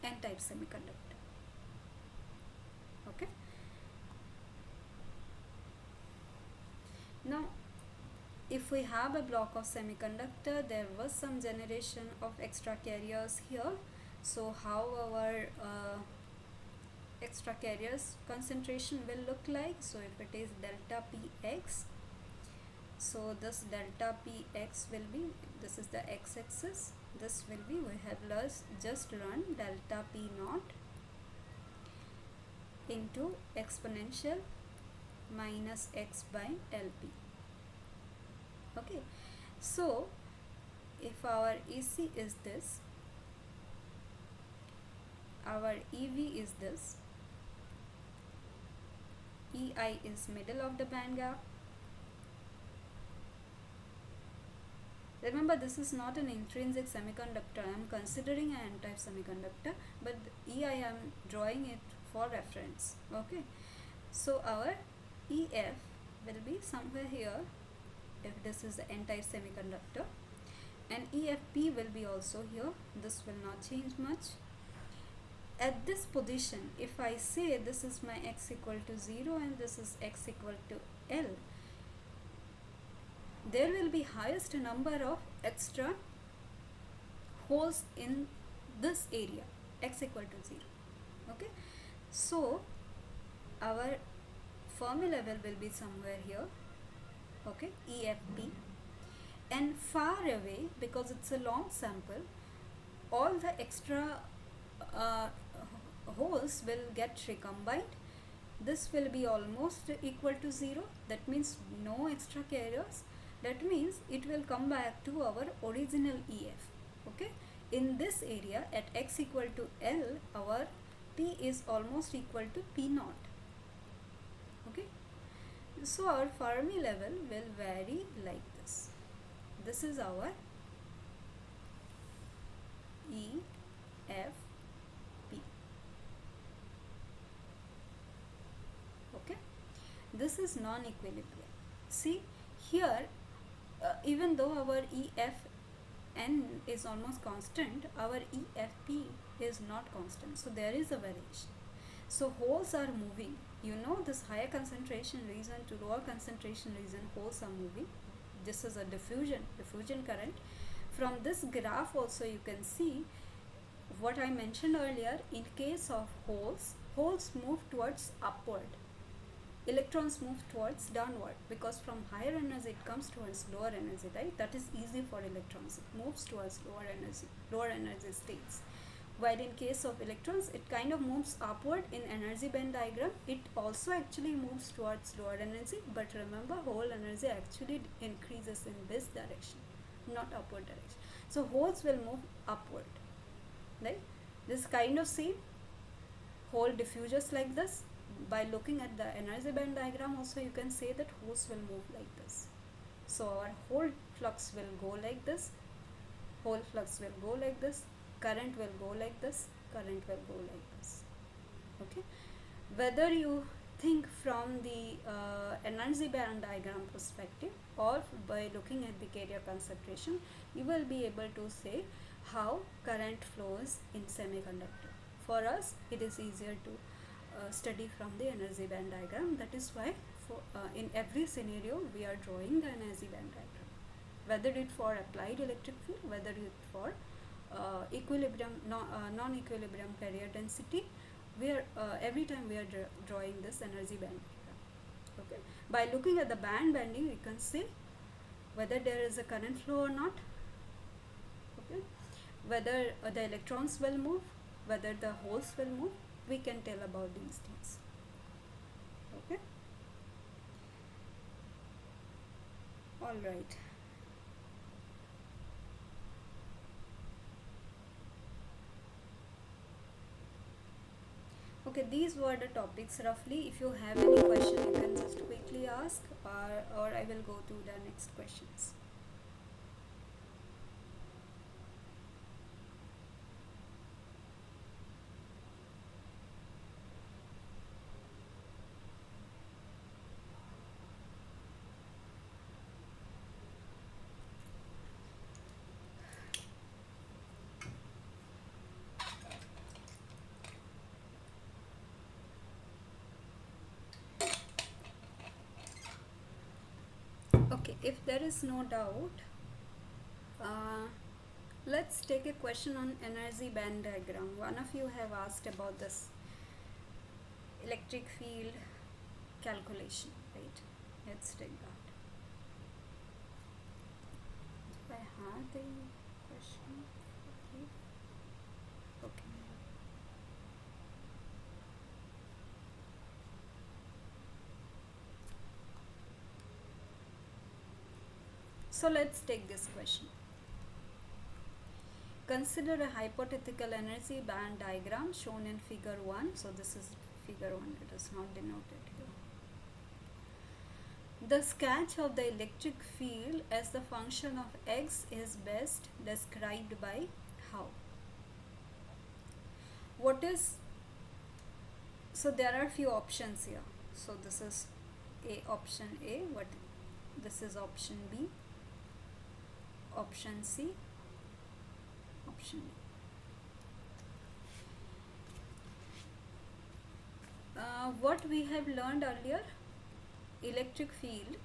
n-type semiconductor. Okay. Now, if we have a block of semiconductor, there was some generation of extra carriers here. So how our extra carriers concentration will look like? So if it is delta Px, so this delta Px will be, this is the x-axis, this will be, we have just learned delta P naught into exponential minus x by Lp. Okay, so if our EC is this, our EV is this, EI is middle of the band gap. Remember, this is not an intrinsic semiconductor. I am considering an n-type semiconductor, but EI I am drawing it for reference. Okay, so our EF will be somewhere here if this is the n-type semiconductor, and EFP will be also here. This will not change much. At this position, if I say this is my x equal to 0 and this is x equal to L, there will be highest number of extra holes in this area, x equal to 0. Okay, so our Fermi level will be somewhere here. Okay, EFP, and far away, because it's a long sample, all the extra holes will get recombined. This will be almost equal to 0. That means no extra carriers. That means it will come back to our original EF. Okay, in this area at x equal to L, our P is almost equal to P naught. Okay, So our Fermi level will vary like this. This is our E, F, P. Okay, this is non-equilibrium. See here, even though our EFN is almost constant, our EFP is not constant, so there is a variation. So holes are moving. You know, this higher concentration region to lower concentration region, holes are moving. This is a diffusion current. From this graph also you can see what I mentioned earlier. In case of holes move towards upward, electrons move towards downward, because from higher energy it comes towards lower energy, right? That is easy for electrons, it moves towards lower energy states. While in case of electrons, it kind of moves upward in energy band diagram. It also actually moves towards lower energy, but remember, whole energy actually increases in this direction, not upward direction. So holes will move upward, right? This kind of scene, hole diffuses like this. By looking at the energy band diagram also, you can say that holes will move like this. So our whole flux will go like this, whole flux will go like this, current will go like this, current will go like this. Okay, whether you think from the energy band diagram perspective or by looking at the carrier concentration, you will be able to say how current flows in semiconductor. For us, it is easier to study from the energy band diagram. That is why in every scenario we are drawing the energy band diagram, whether it for applied electric field, whether it for non-equilibrium carrier density, we are every time we are drawing this energy band diagram. Okay, by looking at the band bending, we can see whether there is a current flow or not. Okay, whether the electrons will move, whether the holes will move, we can tell about these things. Okay, all right. Okay, these were the topics roughly. If you have any question, you can just quickly ask, or I will go to the next questions. Okay, if there is no doubt, uh, let's take a question on energy band diagram. One of you have asked about this electric field calculation, right? Let's take that. Do I have the question? Okay. So let's take this question. Consider a hypothetical energy band diagram shown in figure 1. So this is figure 1, it is not denoted here. The sketch of the electric field as the function of x is best described by how? What is, so there are few options here. So this is option A, what this is option B, option C, option D. What we have learned earlier, electric field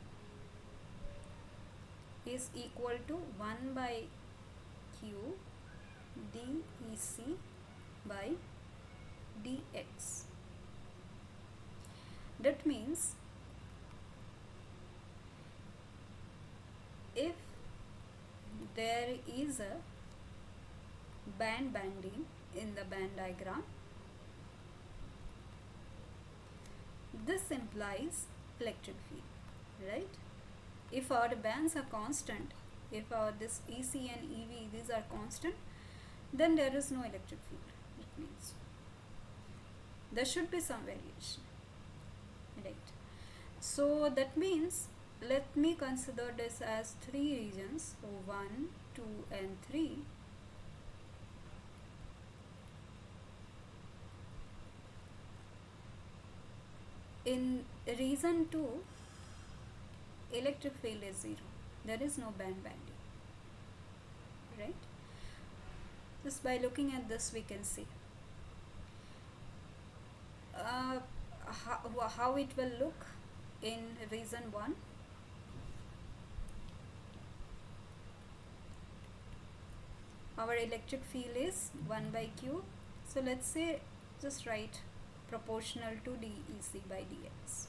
is equal to 1 by q dEc by dx. That means if there is a band bending in the band diagram, this implies electric field, right? If our bands are constant, if our this EC and EV, these are constant, then there is no electric field. It means there should be some variation, right? So that means, let me consider this as three regions, so 1, 2 and 3. In region 2, electric field is 0. There is no band value, right? Just by looking at this we can see how it will look in region 1. Our electric field is 1 by q, so let's say just write proportional to dEc by dx.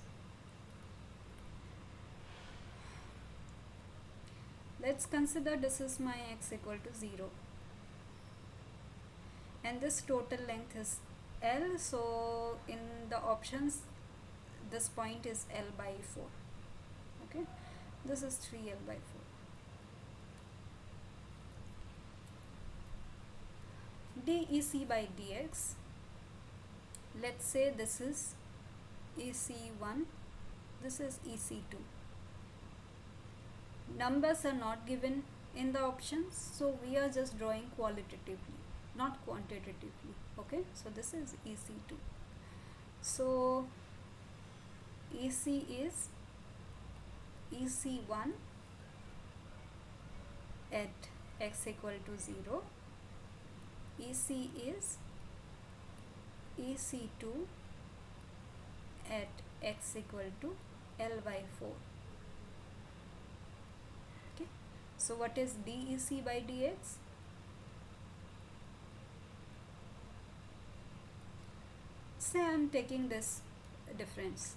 Let's consider this is my x equal to 0 and this total length is L, so in the options this point is L by 4. Okay, this is 3L by 4. dEc by dx, let's say this is EC1, this is EC2. Numbers are not given in the options, so we are just drawing qualitatively, not quantitatively. Okay, so this is EC2. So EC is EC1 at x equal to 0. EC is EC2 at x equal to L by 4. Okay, so what is dEc by dx? Say I am taking this difference,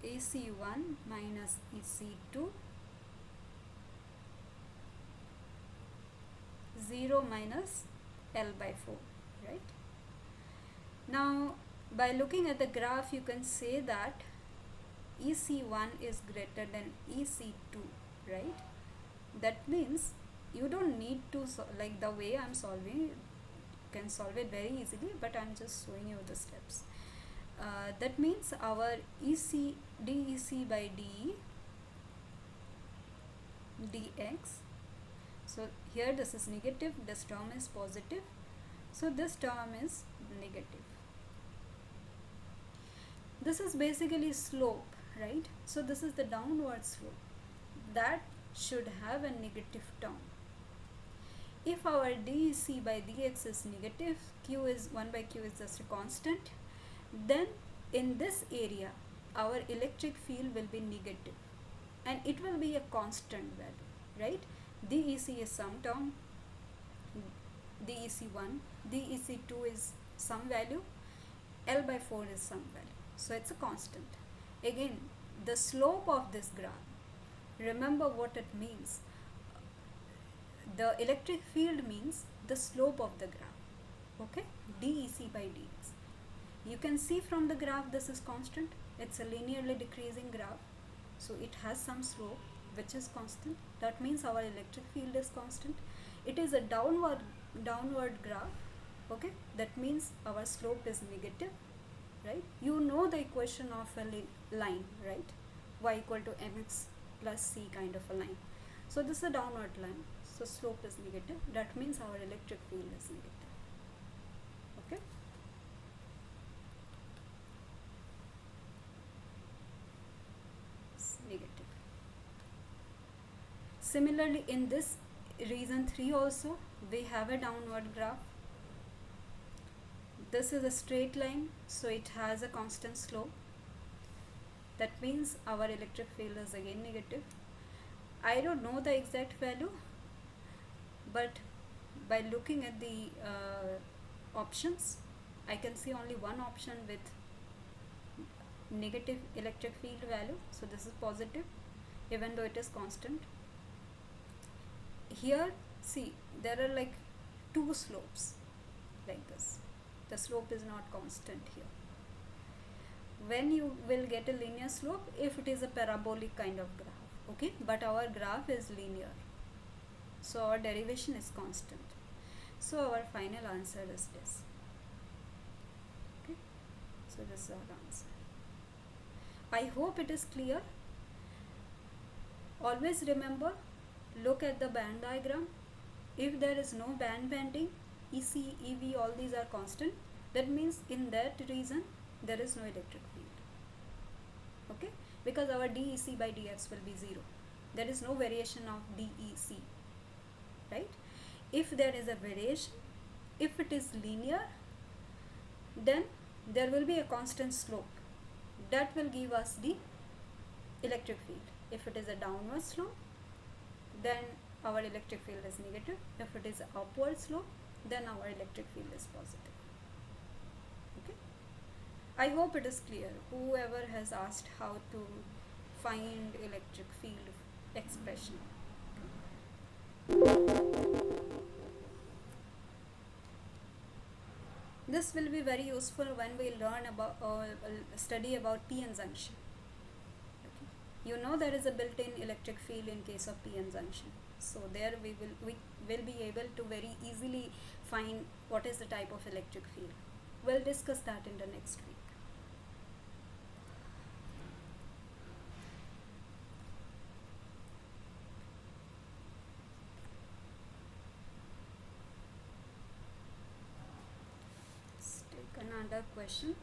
EC1 minus EC2, 0 minus L by 4, right? Now by looking at the graph you can say that EC1 is greater than EC2, right? That means you don't need to like the way I'm solving, you can solve it very easily, but I'm just showing you the steps. That means our dEc by dx, so here this is negative, this term is positive, so this term is negative. This is basically slope, right? So this is the downward slope, that should have a negative term. If our dEc by dx is negative, q is 1 by q is just a constant, then in this area our electric field will be negative and it will be a constant value, right? dEc is some term, dEc1, dEc2 is some value, L by 4 is some value, so it's a constant. Again, the slope of this graph, remember what it means. The electric field means the slope of the graph. Okay, dEc by dx. You can see from the graph this is constant, it's a linearly decreasing graph, so it has some slope which is constant. That means our electric field is constant. It is a downward graph. Okay, that means our slope is negative, right? You know the equation of a line, right? Y equal to mx plus c kind of a line. So this is a downward line, so slope is negative. That means our electric field is negative. Okay, it's negative. Similarly, in this region 3 also we have a downward graph. This is a straight line, so it has a constant slope. That means our electric field is again negative. I don't know the exact value, but by looking at the options, I can see only one option with negative electric field value, so this is positive even though it is constant. Here see, there are like two slopes like this. The slope is not constant here. When you will get a linear slope if it is a parabolic kind of graph, okay, but our graph is linear, so our derivation is constant. So our final answer is this. Okay, so this is our answer. I hope it is clear. Always remember, look at the band diagram. If there is no band bending, EC, EV, all these are constant. That means in that region there is no electric field. Okay, because our DEC by dx will be 0. There is no variation of DEC, right? If there is a variation, if it is linear, then there will be a constant slope that will give us the electric field. If it is a downward slope, then our electric field is negative. If it is upward slope, then our electric field is positive. Okay, I hope it is clear. Whoever has asked how to find electric field expression. This will be very useful when we learn about study about p-n junction. Okay. You know there is a built-in electric field in case of p-n junction. So there we will be able to very easily find what is the type of electric field. We'll discuss that in the next week. Let's take another question.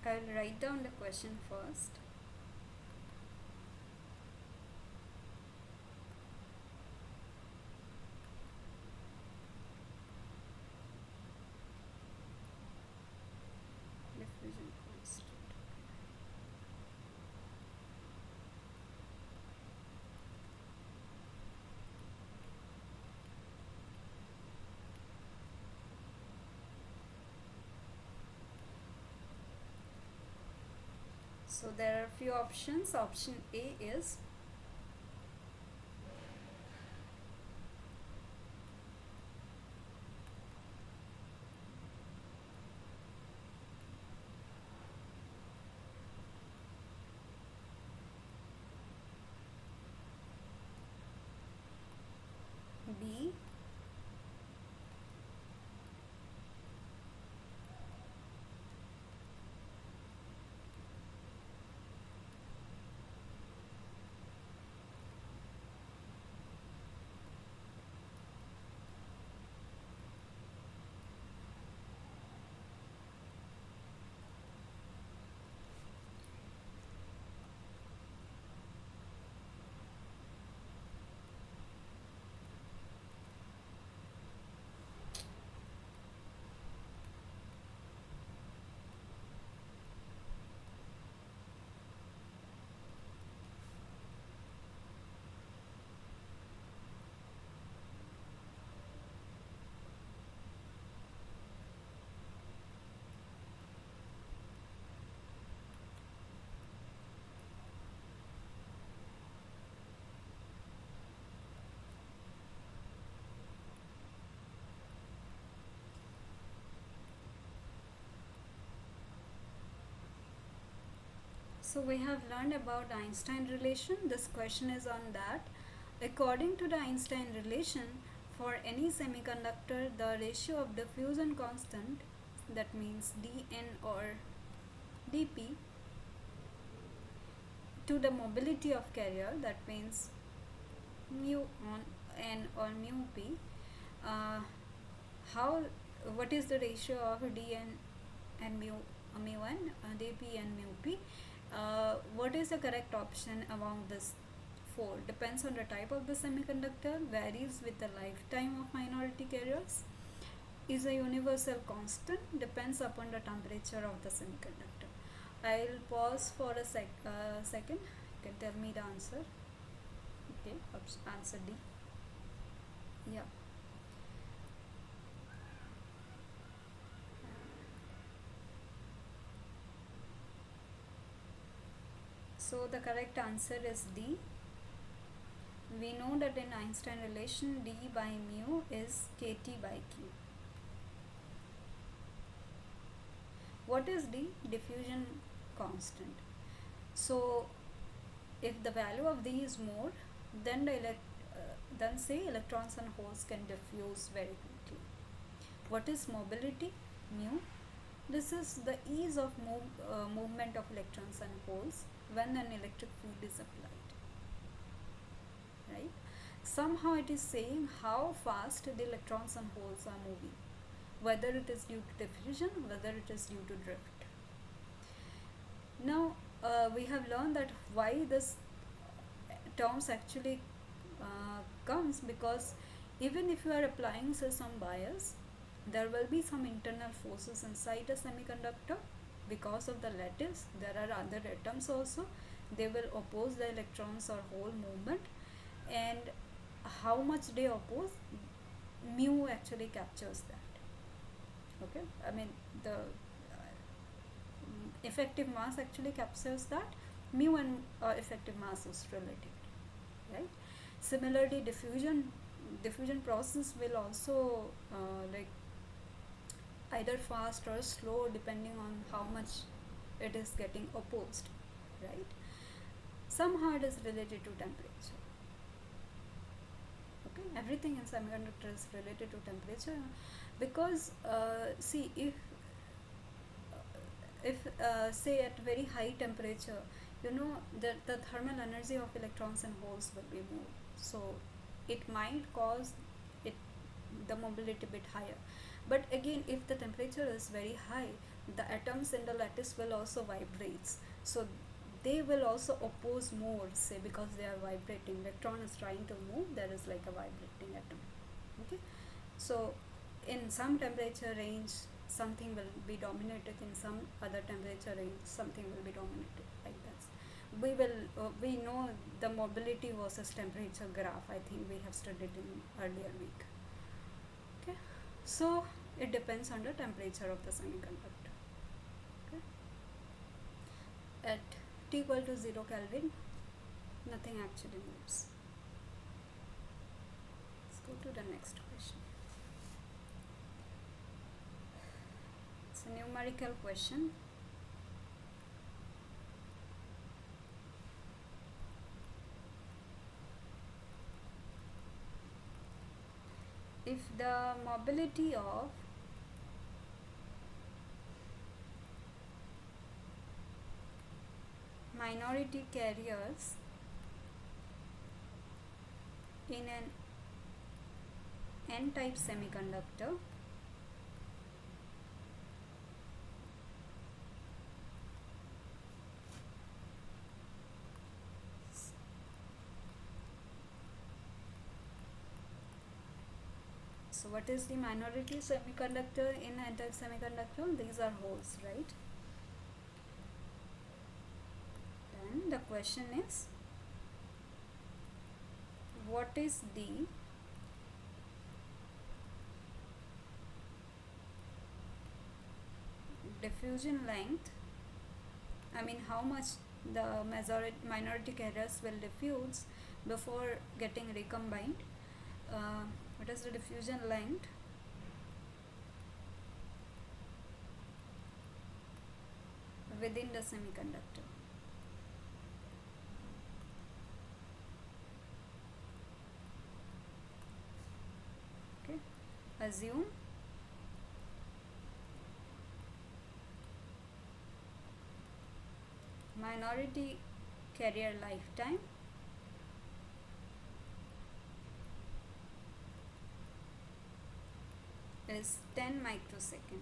I'll write down the question first. Diffusion constant. So there are a few options. Option A is B, so we have learned about Einstein relation. This question is on that. According to the Einstein relation, for any semiconductor, the ratio of diffusion constant, that means dN or dP, to the mobility of carrier, that means mu on n or mu p, what is the ratio of dN and mu n, dP and mu p? What is the correct option among this four? Depends on the type of the semiconductor, varies with the lifetime of minority carriers, is a universal constant, depends upon the temperature of the semiconductor. I'll pause for a second. You can tell me the answer. Okay, answer D. Yeah. So the correct answer is D. We know that in Einstein relation d by mu is kt by q. What is the diffusion constant? So if the value of d is more, then then say electrons and holes can diffuse very quickly. What is mobility? Mu. This is the ease of movement of electrons and holes when an electric field is applied, right? Somehow it is saying how fast the electrons and holes are moving, whether it is due to diffusion, whether it is due to drift. Now we have learned that why this terms actually comes, because even if you are applying say some bias, there will be some internal forces inside a semiconductor. Because of the lattice, there are other atoms also, they will oppose the electrons or hole movement, and how much they oppose, mu actually captures that. Okay, I mean the effective mass actually captures that. Mu and effective mass is related, right? Similarly, diffusion process will also like either fast or slow depending on how much it is getting opposed, right? Somehow it is related to temperature. Okay, everything in semiconductor is related to temperature, because see, if say at very high temperature, you know, the thermal energy of electrons and holes will be more, so it might cause it the mobility bit higher. But again, if the temperature is very high, the atoms in the lattice will also vibrate, so they will also oppose more, say, because they are vibrating. Electron is trying to move, there is like a vibrating atom. Okay, so in some temperature range something will be dominated, in some other temperature range something will be dominated, like that. We know the mobility versus temperature graph, I think we have studied in earlier week. Okay, so it depends on the temperature of the semiconductor. Okay, at T equal to 0 Kelvin, nothing actually moves. Let's go to the next question. It's a numerical question. If the mobility of minority carriers in an n-type semiconductor so what is the minority semiconductor in n-type semiconductor? These are holes, right? Then the question is, what is the diffusion length, I mean how much the minority carriers will diffuse before getting recombined. What is the diffusion length within the semiconductor? Okay, assume minority carrier lifetime is 10 microsecond.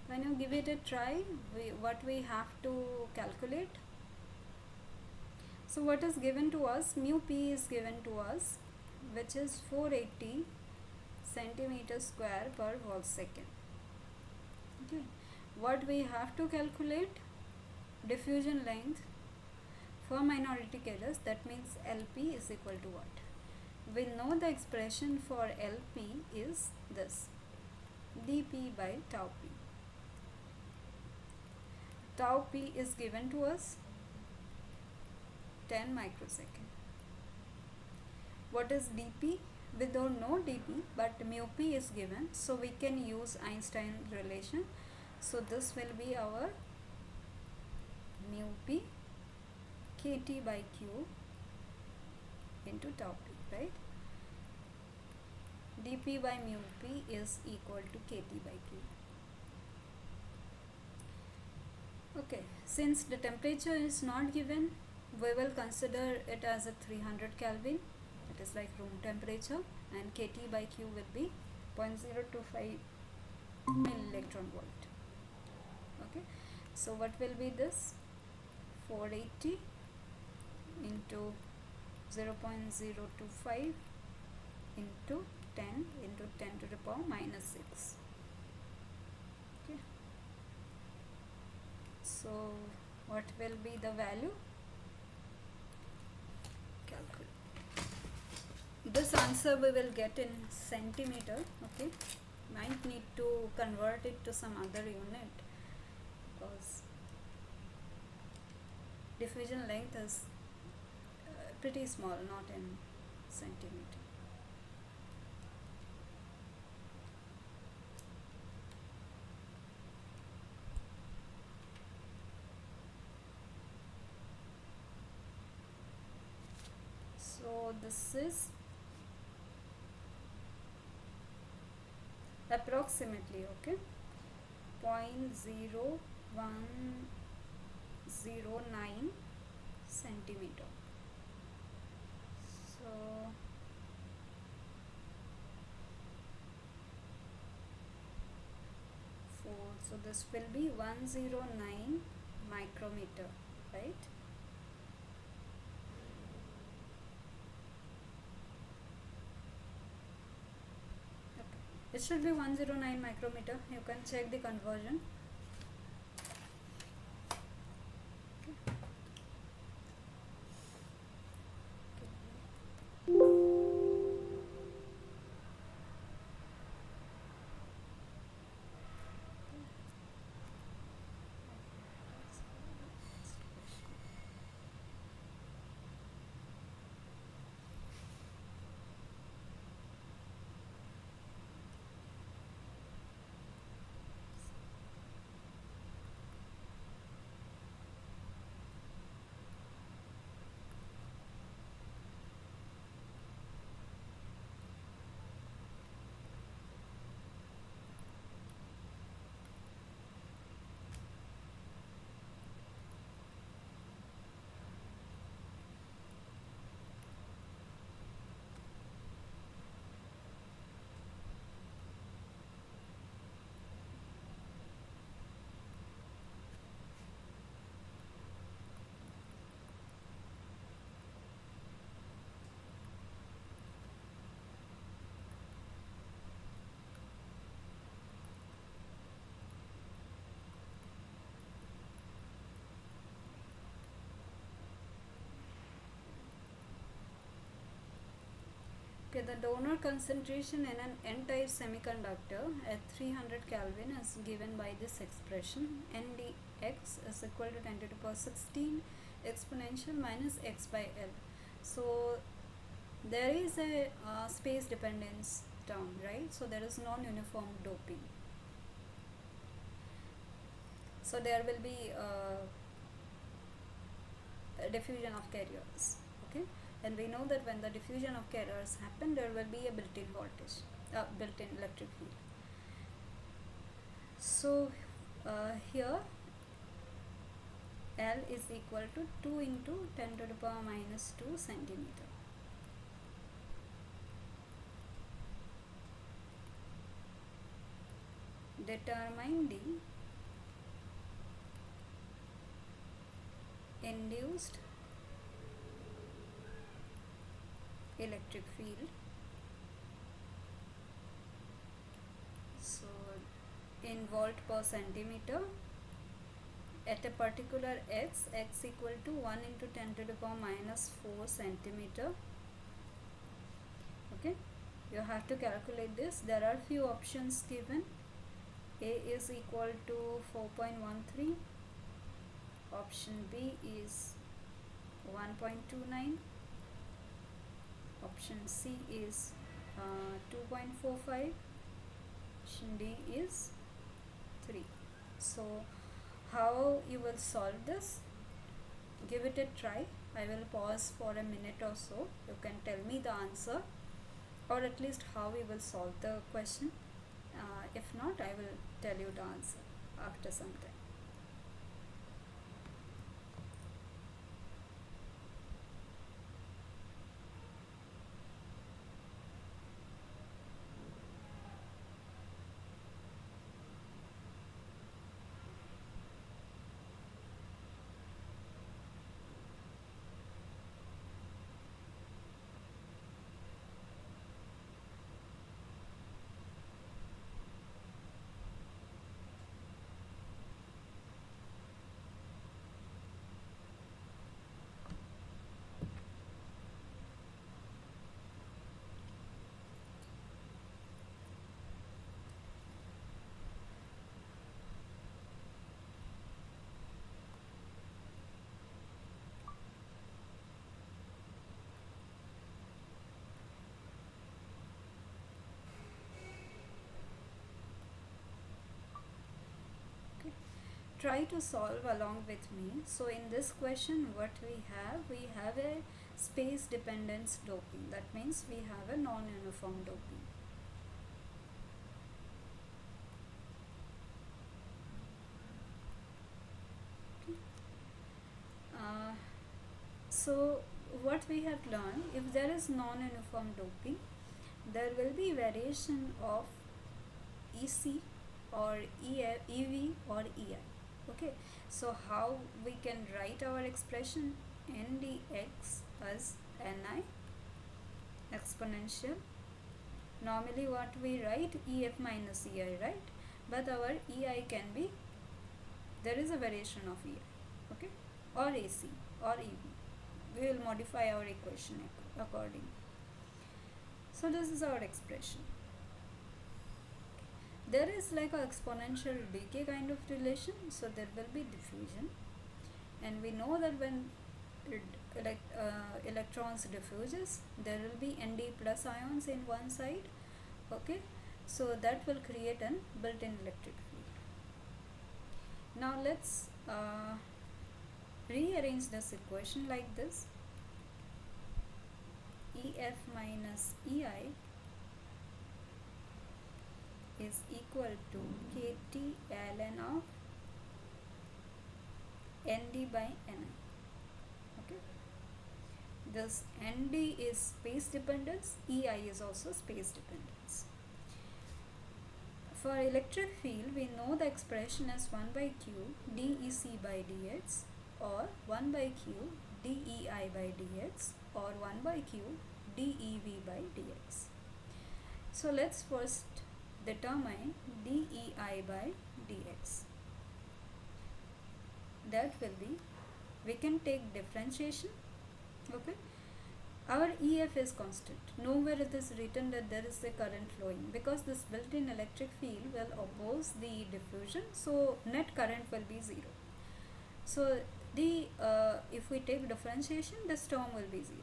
When you give it a try, what we have to calculate. So what is given to us? Mu p is given to us, which is 480 centimeter square per volt second. Okay, what we have to calculate? Diffusion length for minority carriers. That means LP is equal to what? We know the expression for LP is this, dP by tau p. Tau p is given to us 10 microsecond. What is dP? We don't know dP, but mu p is given, so we can use Einstein relation. So this will be our mu p kt by q into tau p, right? dP by mu p is equal to kt by q. Okay, since the temperature is not given, we will consider it as a 300 Kelvin. It is like room temperature, and kt by q will be 0.025 millielectron volt. Okay, so what will be this? 480 into 0.025 into 10 into 10 to the power minus 6. Okay, so what will be the value? Calculate. This answer we will get in centimeter. Okay, might need to convert it to some other unit because diffusion length is pretty small, not in centimeter. So this is approximately, okay, 0.0109 centimeter. So so this will be 109 micrometer, right? It should be 109 micrometer. You can check the conversion. Okay, the donor concentration in an n-type semiconductor at 300 Kelvin is given by this expression. ndx is equal to 10 to the power 16 exponential minus x by L. So there is a space dependence term, right? So there is non-uniform doping. So there will be a diffusion of carriers. Okay, and we know that when the diffusion of carriers happen, there will be a built-in voltage, built-in electric field. So here L is equal to 2 into 10 to the power minus 2 centimeter. Determine the induced electric field. So in volt per centimeter at a particular x equal to 1 into 10 to the power minus 4 centimeter. Okay, you have to calculate this. There are few options given. A is equal to 4.13, option B is 1.29, option C is 2.45, option D is 3. So how you will solve this? Give it a try. I will pause for a minute or so. You can tell me the answer, or at least how we will solve the question. If not, I will tell you the answer after some time. Try to solve along with me. So in this question, what we have a space dependence doping. That means we have a non-uniform doping. Okay. So what we have learned, if there is non-uniform doping, there will be variation of EC or EV or EI. Okay, so how we can write our expression ndx as ni exponential. Normally what we write EF minus EI, right? But our EI can be, there is a variation of EI, okay, or AC or EV. We will modify our equation accordingly. So this is our expression. There is like a exponential decay kind of relation, so there will be diffusion, and we know that when electrons diffuses, there will be Nd plus ions in one side. Okay, so that will create an built-in electric field. Now let's rearrange this equation like this: EF minus EI is equal to kT ln of Nd by Ni. Okay, this Nd is space dependence, EI is also space dependence. For electric field, we know the expression as 1 by q dEc by dx, or 1 by q dEi by dx, or 1 by q dEv by dx. So let's first determine dEi by dx. That will be, we can take differentiation. Okay, our EF is constant. Nowhere it is written that there is a current flowing, because this built-in electric field will oppose the diffusion, so net current will be 0. So the if we take differentiation, this term will be 0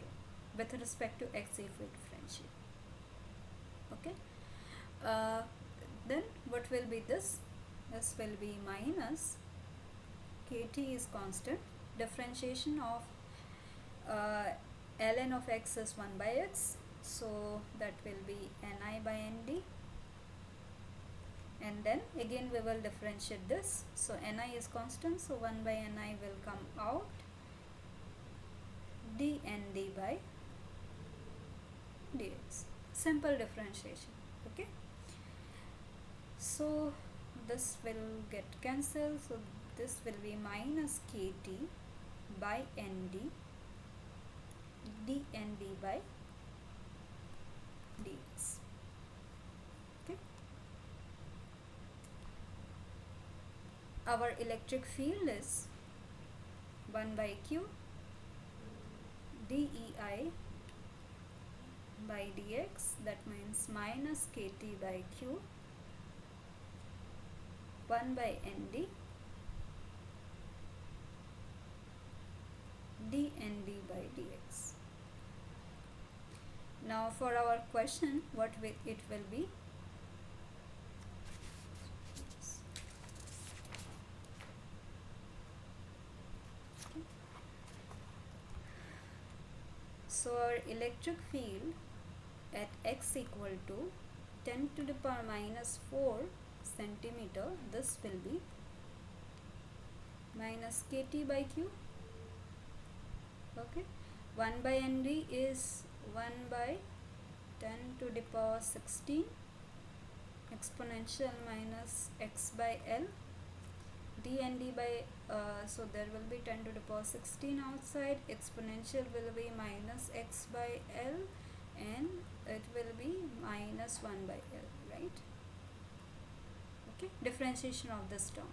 with respect to x if we differentiate. Okay, then what will be this? This will be minus kT is constant, differentiation of ln of x is 1 by x, so that will be Ni by Nd, and then again we will differentiate this, so Ni is constant, so 1 by Ni will come out, dNd by dx. Simple differentiation. Okay, so this will get cancelled, so this will be minus kT by Nd dNd by dx. Okay, our electric field is 1 by q dEI by dx, that means minus kt by q 1 by nd dnd by dx. Now for our question, what it will be? So our electric field at x equal to 10 to the power minus 4 centimeter, this will be minus kt by q. Okay, 1 by nd is 1 by 10 to the power 16 exponential minus x by l dnd by so there will be 10 to the power 16 outside, exponential will be minus x by l, and it will be minus 1 by l, right? Okay, differentiation of this term.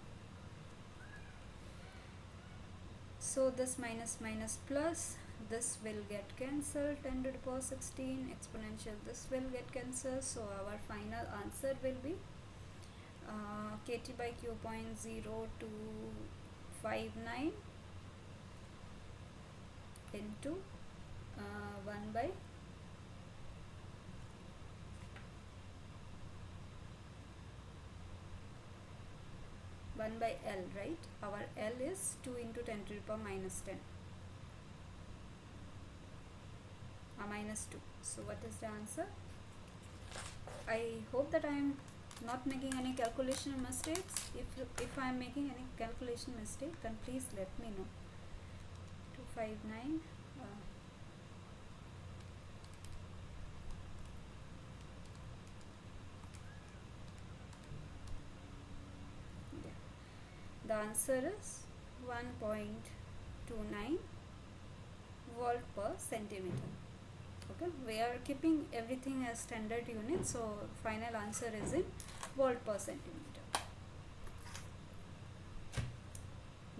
So this minus minus plus, this will get cancelled, 10 to the power 16 exponential, this will get cancelled. So our final answer will be kt by q 0.0259 into 1 by 1 by L, right? Our L is 2 into 10 to the power minus 10. Minus 2. So what is the answer? I hope that I am not making any calculation mistakes. If I am making any calculation mistake, then please let me know. 259. The answer is 1.29 volt per centimeter. Okay, we are keeping everything as standard unit, so final answer is in volt per centimeter.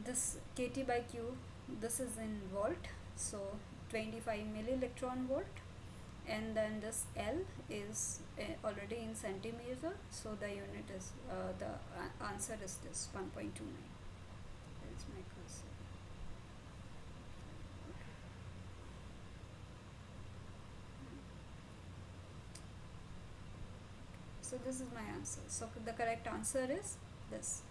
This kt by q, this is in volt, so 25 millielectron volt, and then this L is already in centimeter, so the unit is the answer is this 1.29. That is my cursor. So this is my answer. So the correct answer is this.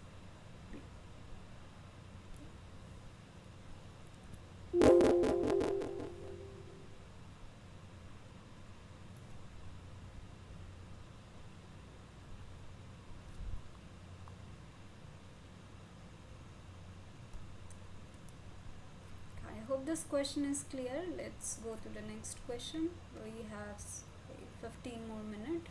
I hope this question is clear. Let's go to the next question. We have 15 more minutes.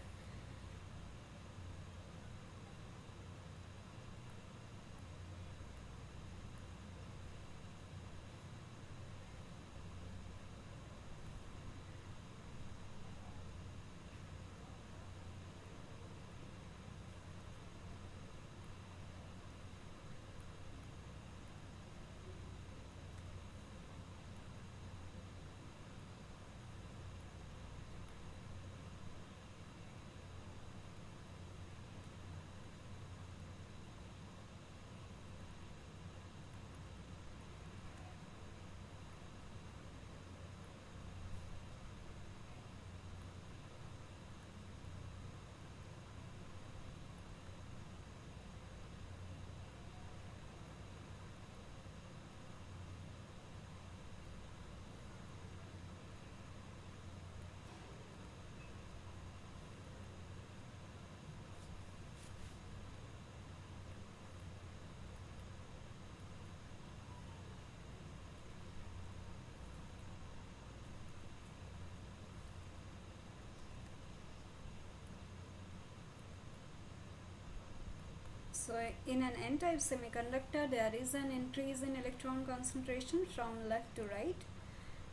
So in an n-type semiconductor, there is an increase in electron concentration from left to right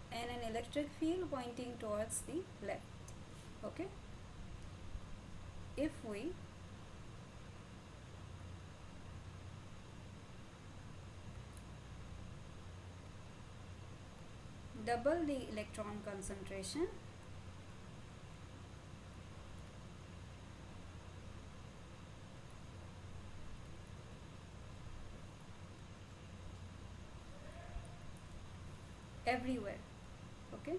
and an electric field pointing towards the left. Okay. If we double the electron concentration everywhere. Okay,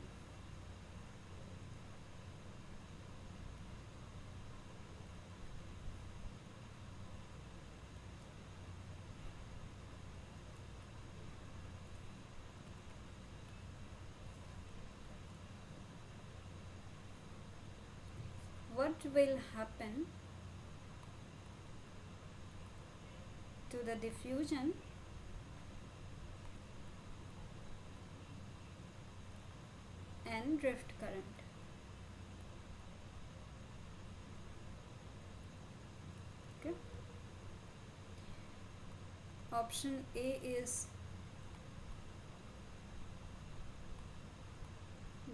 what will happen to the diffusion and drift current? Okay, option A is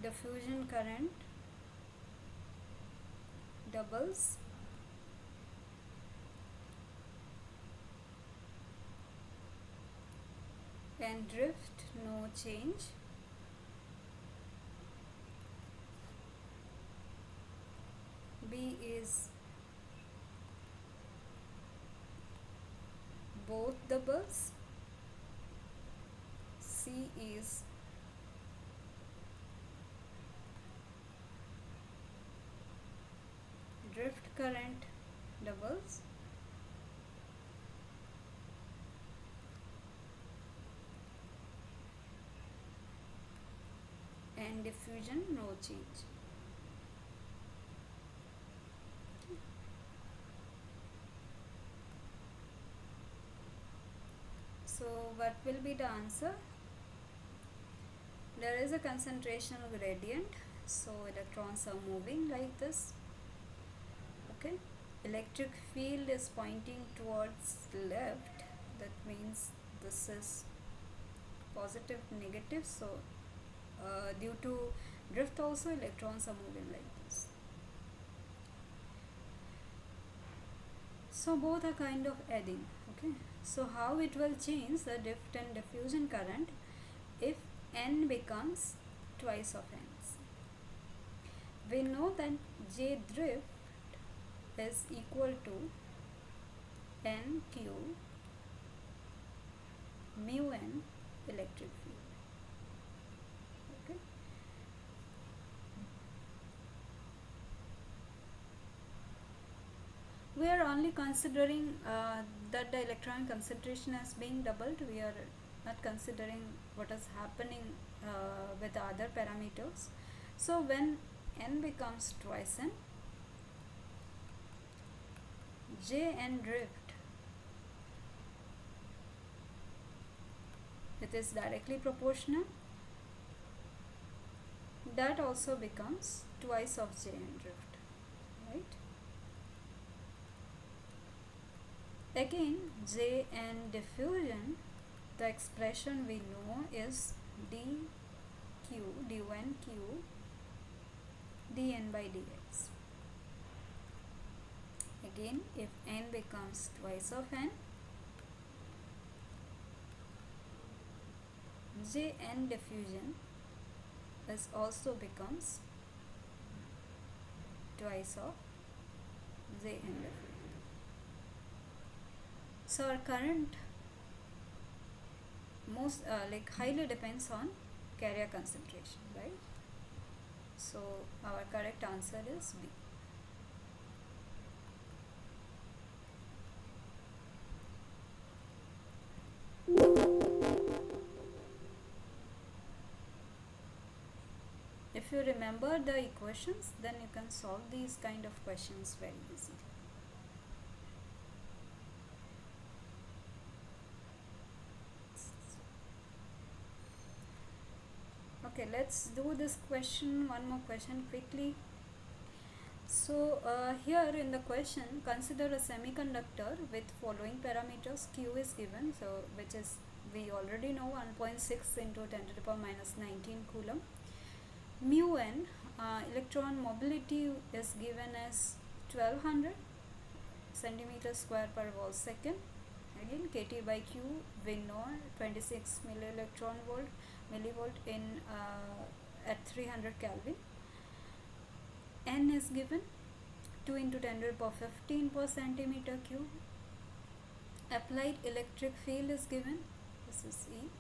diffusion current doubles and drift no change. B is both doubles. C is drift current doubles. And diffusion no change. So what will be the answer? There is a concentrational gradient, so electrons are moving like this. Okay, electric field is pointing towards left, that means this is positive, negative. So due to drift also electrons are moving like this. So both are kind of adding. Okay, so how it will change the drift and diffusion current if n becomes twice of n? We know that J drift is equal to NQ mu n electric field. Okay, we are only considering that the electron concentration as being doubled. We are not considering what is happening with the other parameters. So when n becomes twice n, J n drift, it is directly proportional, that also becomes twice of J n drift, right? Again, J n diffusion, the expression we know is dq dn q dn by dx. Again, if n becomes twice of n, J n diffusion is also becomes twice of J n diffusion. So our current most highly depends on carrier concentration, right? So our correct answer is B. If you remember the equations, then you can solve these kind of questions very easily. Okay, let's do this question, one more question quickly. So here in the question, consider a semiconductor with following parameters. Q is given, so which is we already know 1.6 into 10 to the power minus 19 coulomb. Mu n, electron mobility is given as 1200 centimeter square per volt second, Again, kT by q, we know 26 millivolt in at 300 Kelvin. N is given 2 into 10 to the power 15 per centimeter cube. Applied electric field is given, this is E,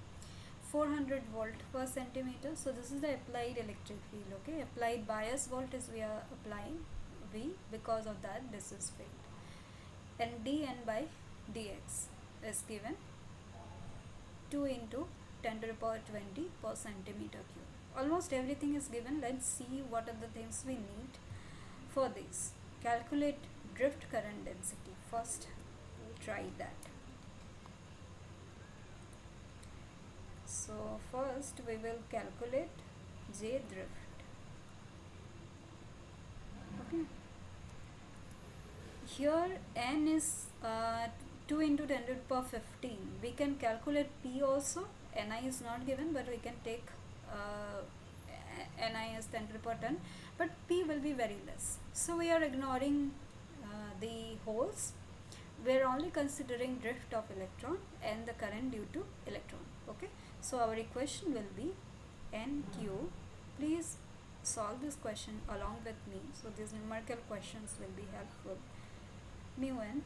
400 volt per centimeter. So this is the applied electric field. Okay, applied bias voltage we are applying V, because of that this is field. And dN by dx is given 2 into 10 to the power 20 per centimeter cube. Almost everything is given. Let's see what are the things we need for this. Calculate drift current density. First we'll try that. So first we will calculate J drift. Okay, here N is 2 into 10 to the power 15. We can calculate P also. Ni is not given, but we can take Ni as 10 to the power 10, but P will be very less. So we are ignoring the holes. We are only considering drift of electron and the current due to electron. Okay, so our equation will be NQ. Please solve this question along with me, so these numerical questions will be helpful. Mu n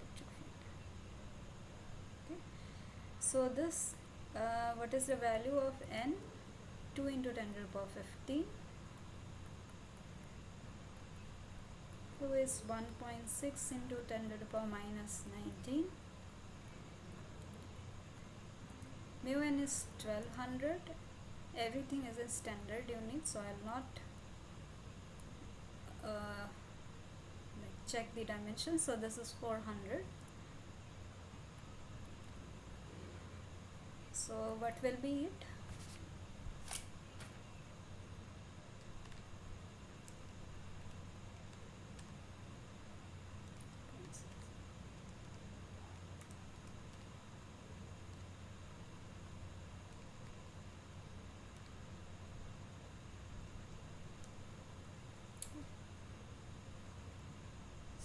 electric field. Okay, so this what is the value of N? 2 into 10 to the power 15. Q is 1.6 into 10 to the power minus 19. Mu n is 1200. Everything is in standard units, so I will not check the dimensions. So this is 400. So what will be it?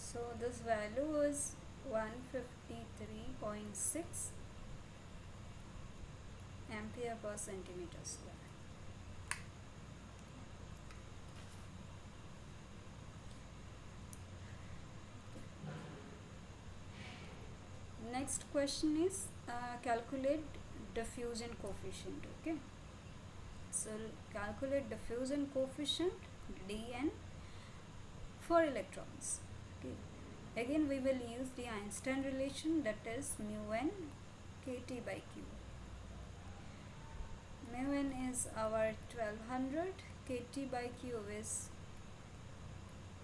So this value is 153.6 ampere per centimeter square. Next question is calculate diffusion coefficient. Okay, so calculate diffusion coefficient dN for electrons. Okay, again we will use the Einstein relation, that is mu n kT by q. Mu n is our 1200, kT by q is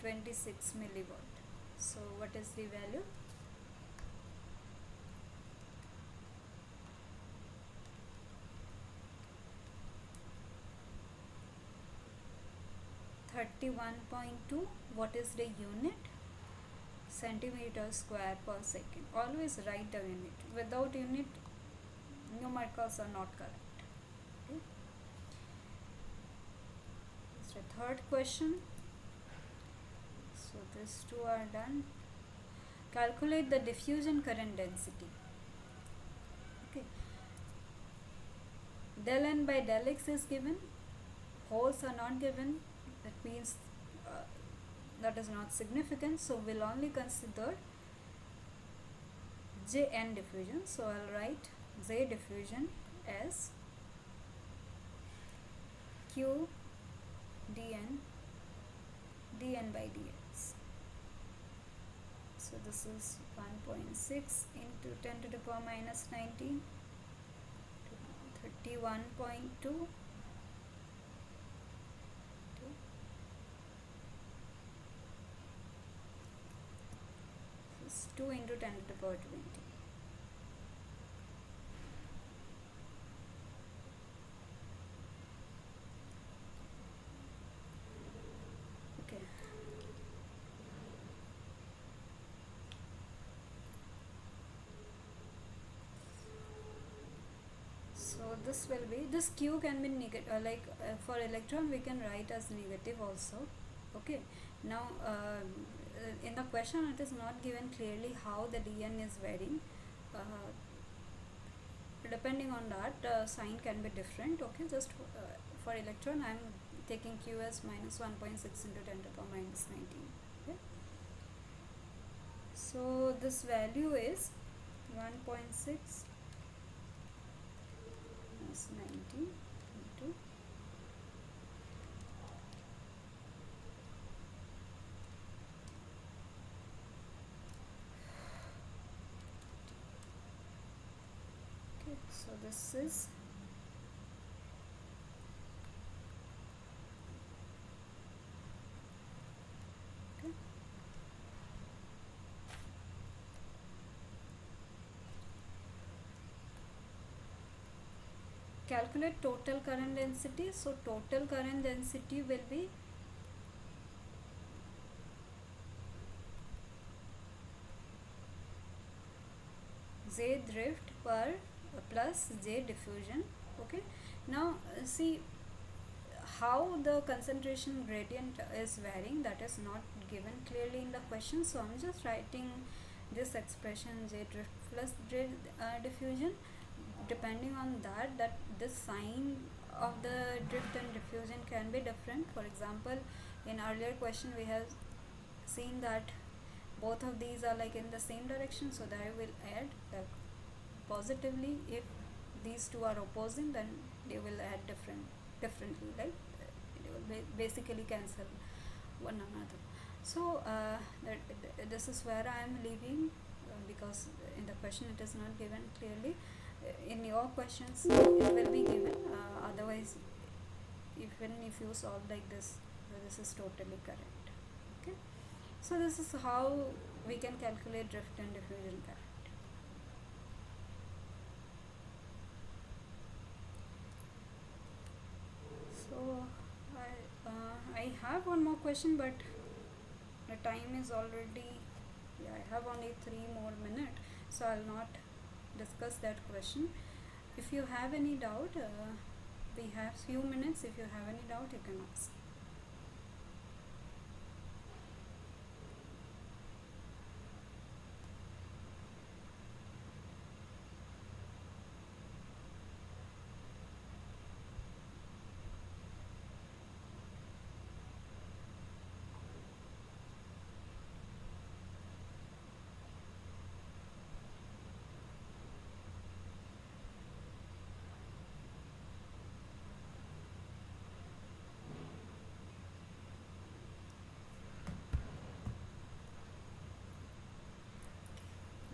26 millivolt. So what is the value? (31.2). What is the unit? Centimeter square per second. Always write the unit. Without unit, numericals are not correct. Okay. This is the third question. So these two are done. Calculate the diffusion current density. Okay. Del n by del x is given. Holes are not given. That means that is not significant, so we'll only consider Jn diffusion. So I'll write J diffusion as Q dN by dx. So this is 1.6 into 10 to the power minus 19, 31.2. 2 into 10 to the power 20. Okay. So this will be, this Q can be negative, for electron we can write as negative also. Okay. Now in the question it is not given clearly how the dN is varying. depending on that sign can be different. Okay, just for electron I'm taking q as minus 1.6 into 10 to the power minus 19. Okay, so this value is 1.6 minus 19 into okay, so this is okay. Calculate total current density. So total current density will be J drift per plus J diffusion. Okay, now see how the concentration gradient is varying, that is not given clearly in the question, so I'm just writing this expression J drift plus J diffusion. Depending on that this sign of the drift and diffusion can be different. For example, in earlier question we have seen that both of these are like in the same direction, so that I will add like positively. If these two are opposing, then they will add differently, right? They will basically cancel one another. So this is where I am leaving, because in the question it is not given clearly. In your questions it will be given, otherwise even if you solve like this is totally correct. Okay, so this is how we can calculate drift and diffusion current. So I have one more question, but the time is already, yeah, I have only 3 more minutes, so I'll not discuss that question. If you have any doubt, we have few minutes. If you have any doubt, you can ask.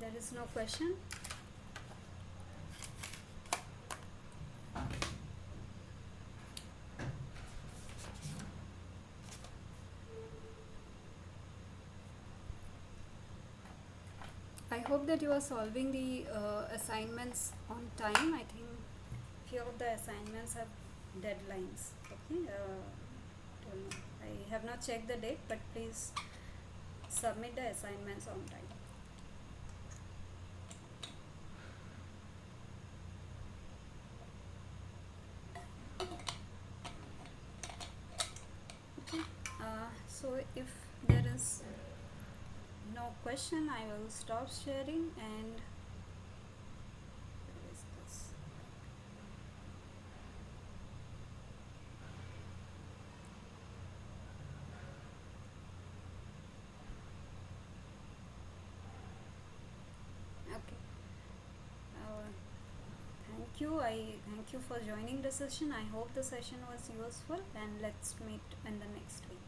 There is no question. I hope that you are solving the assignments on time. I think few of the assignments have deadlines. Okay, don't know. I have not checked the date, but please submit the assignments on time. Okay, so if there is no question, I will stop sharing. And where is this? Okay, thank you. I thank you for joining the session. I hope the session was useful, and let's meet in the next week.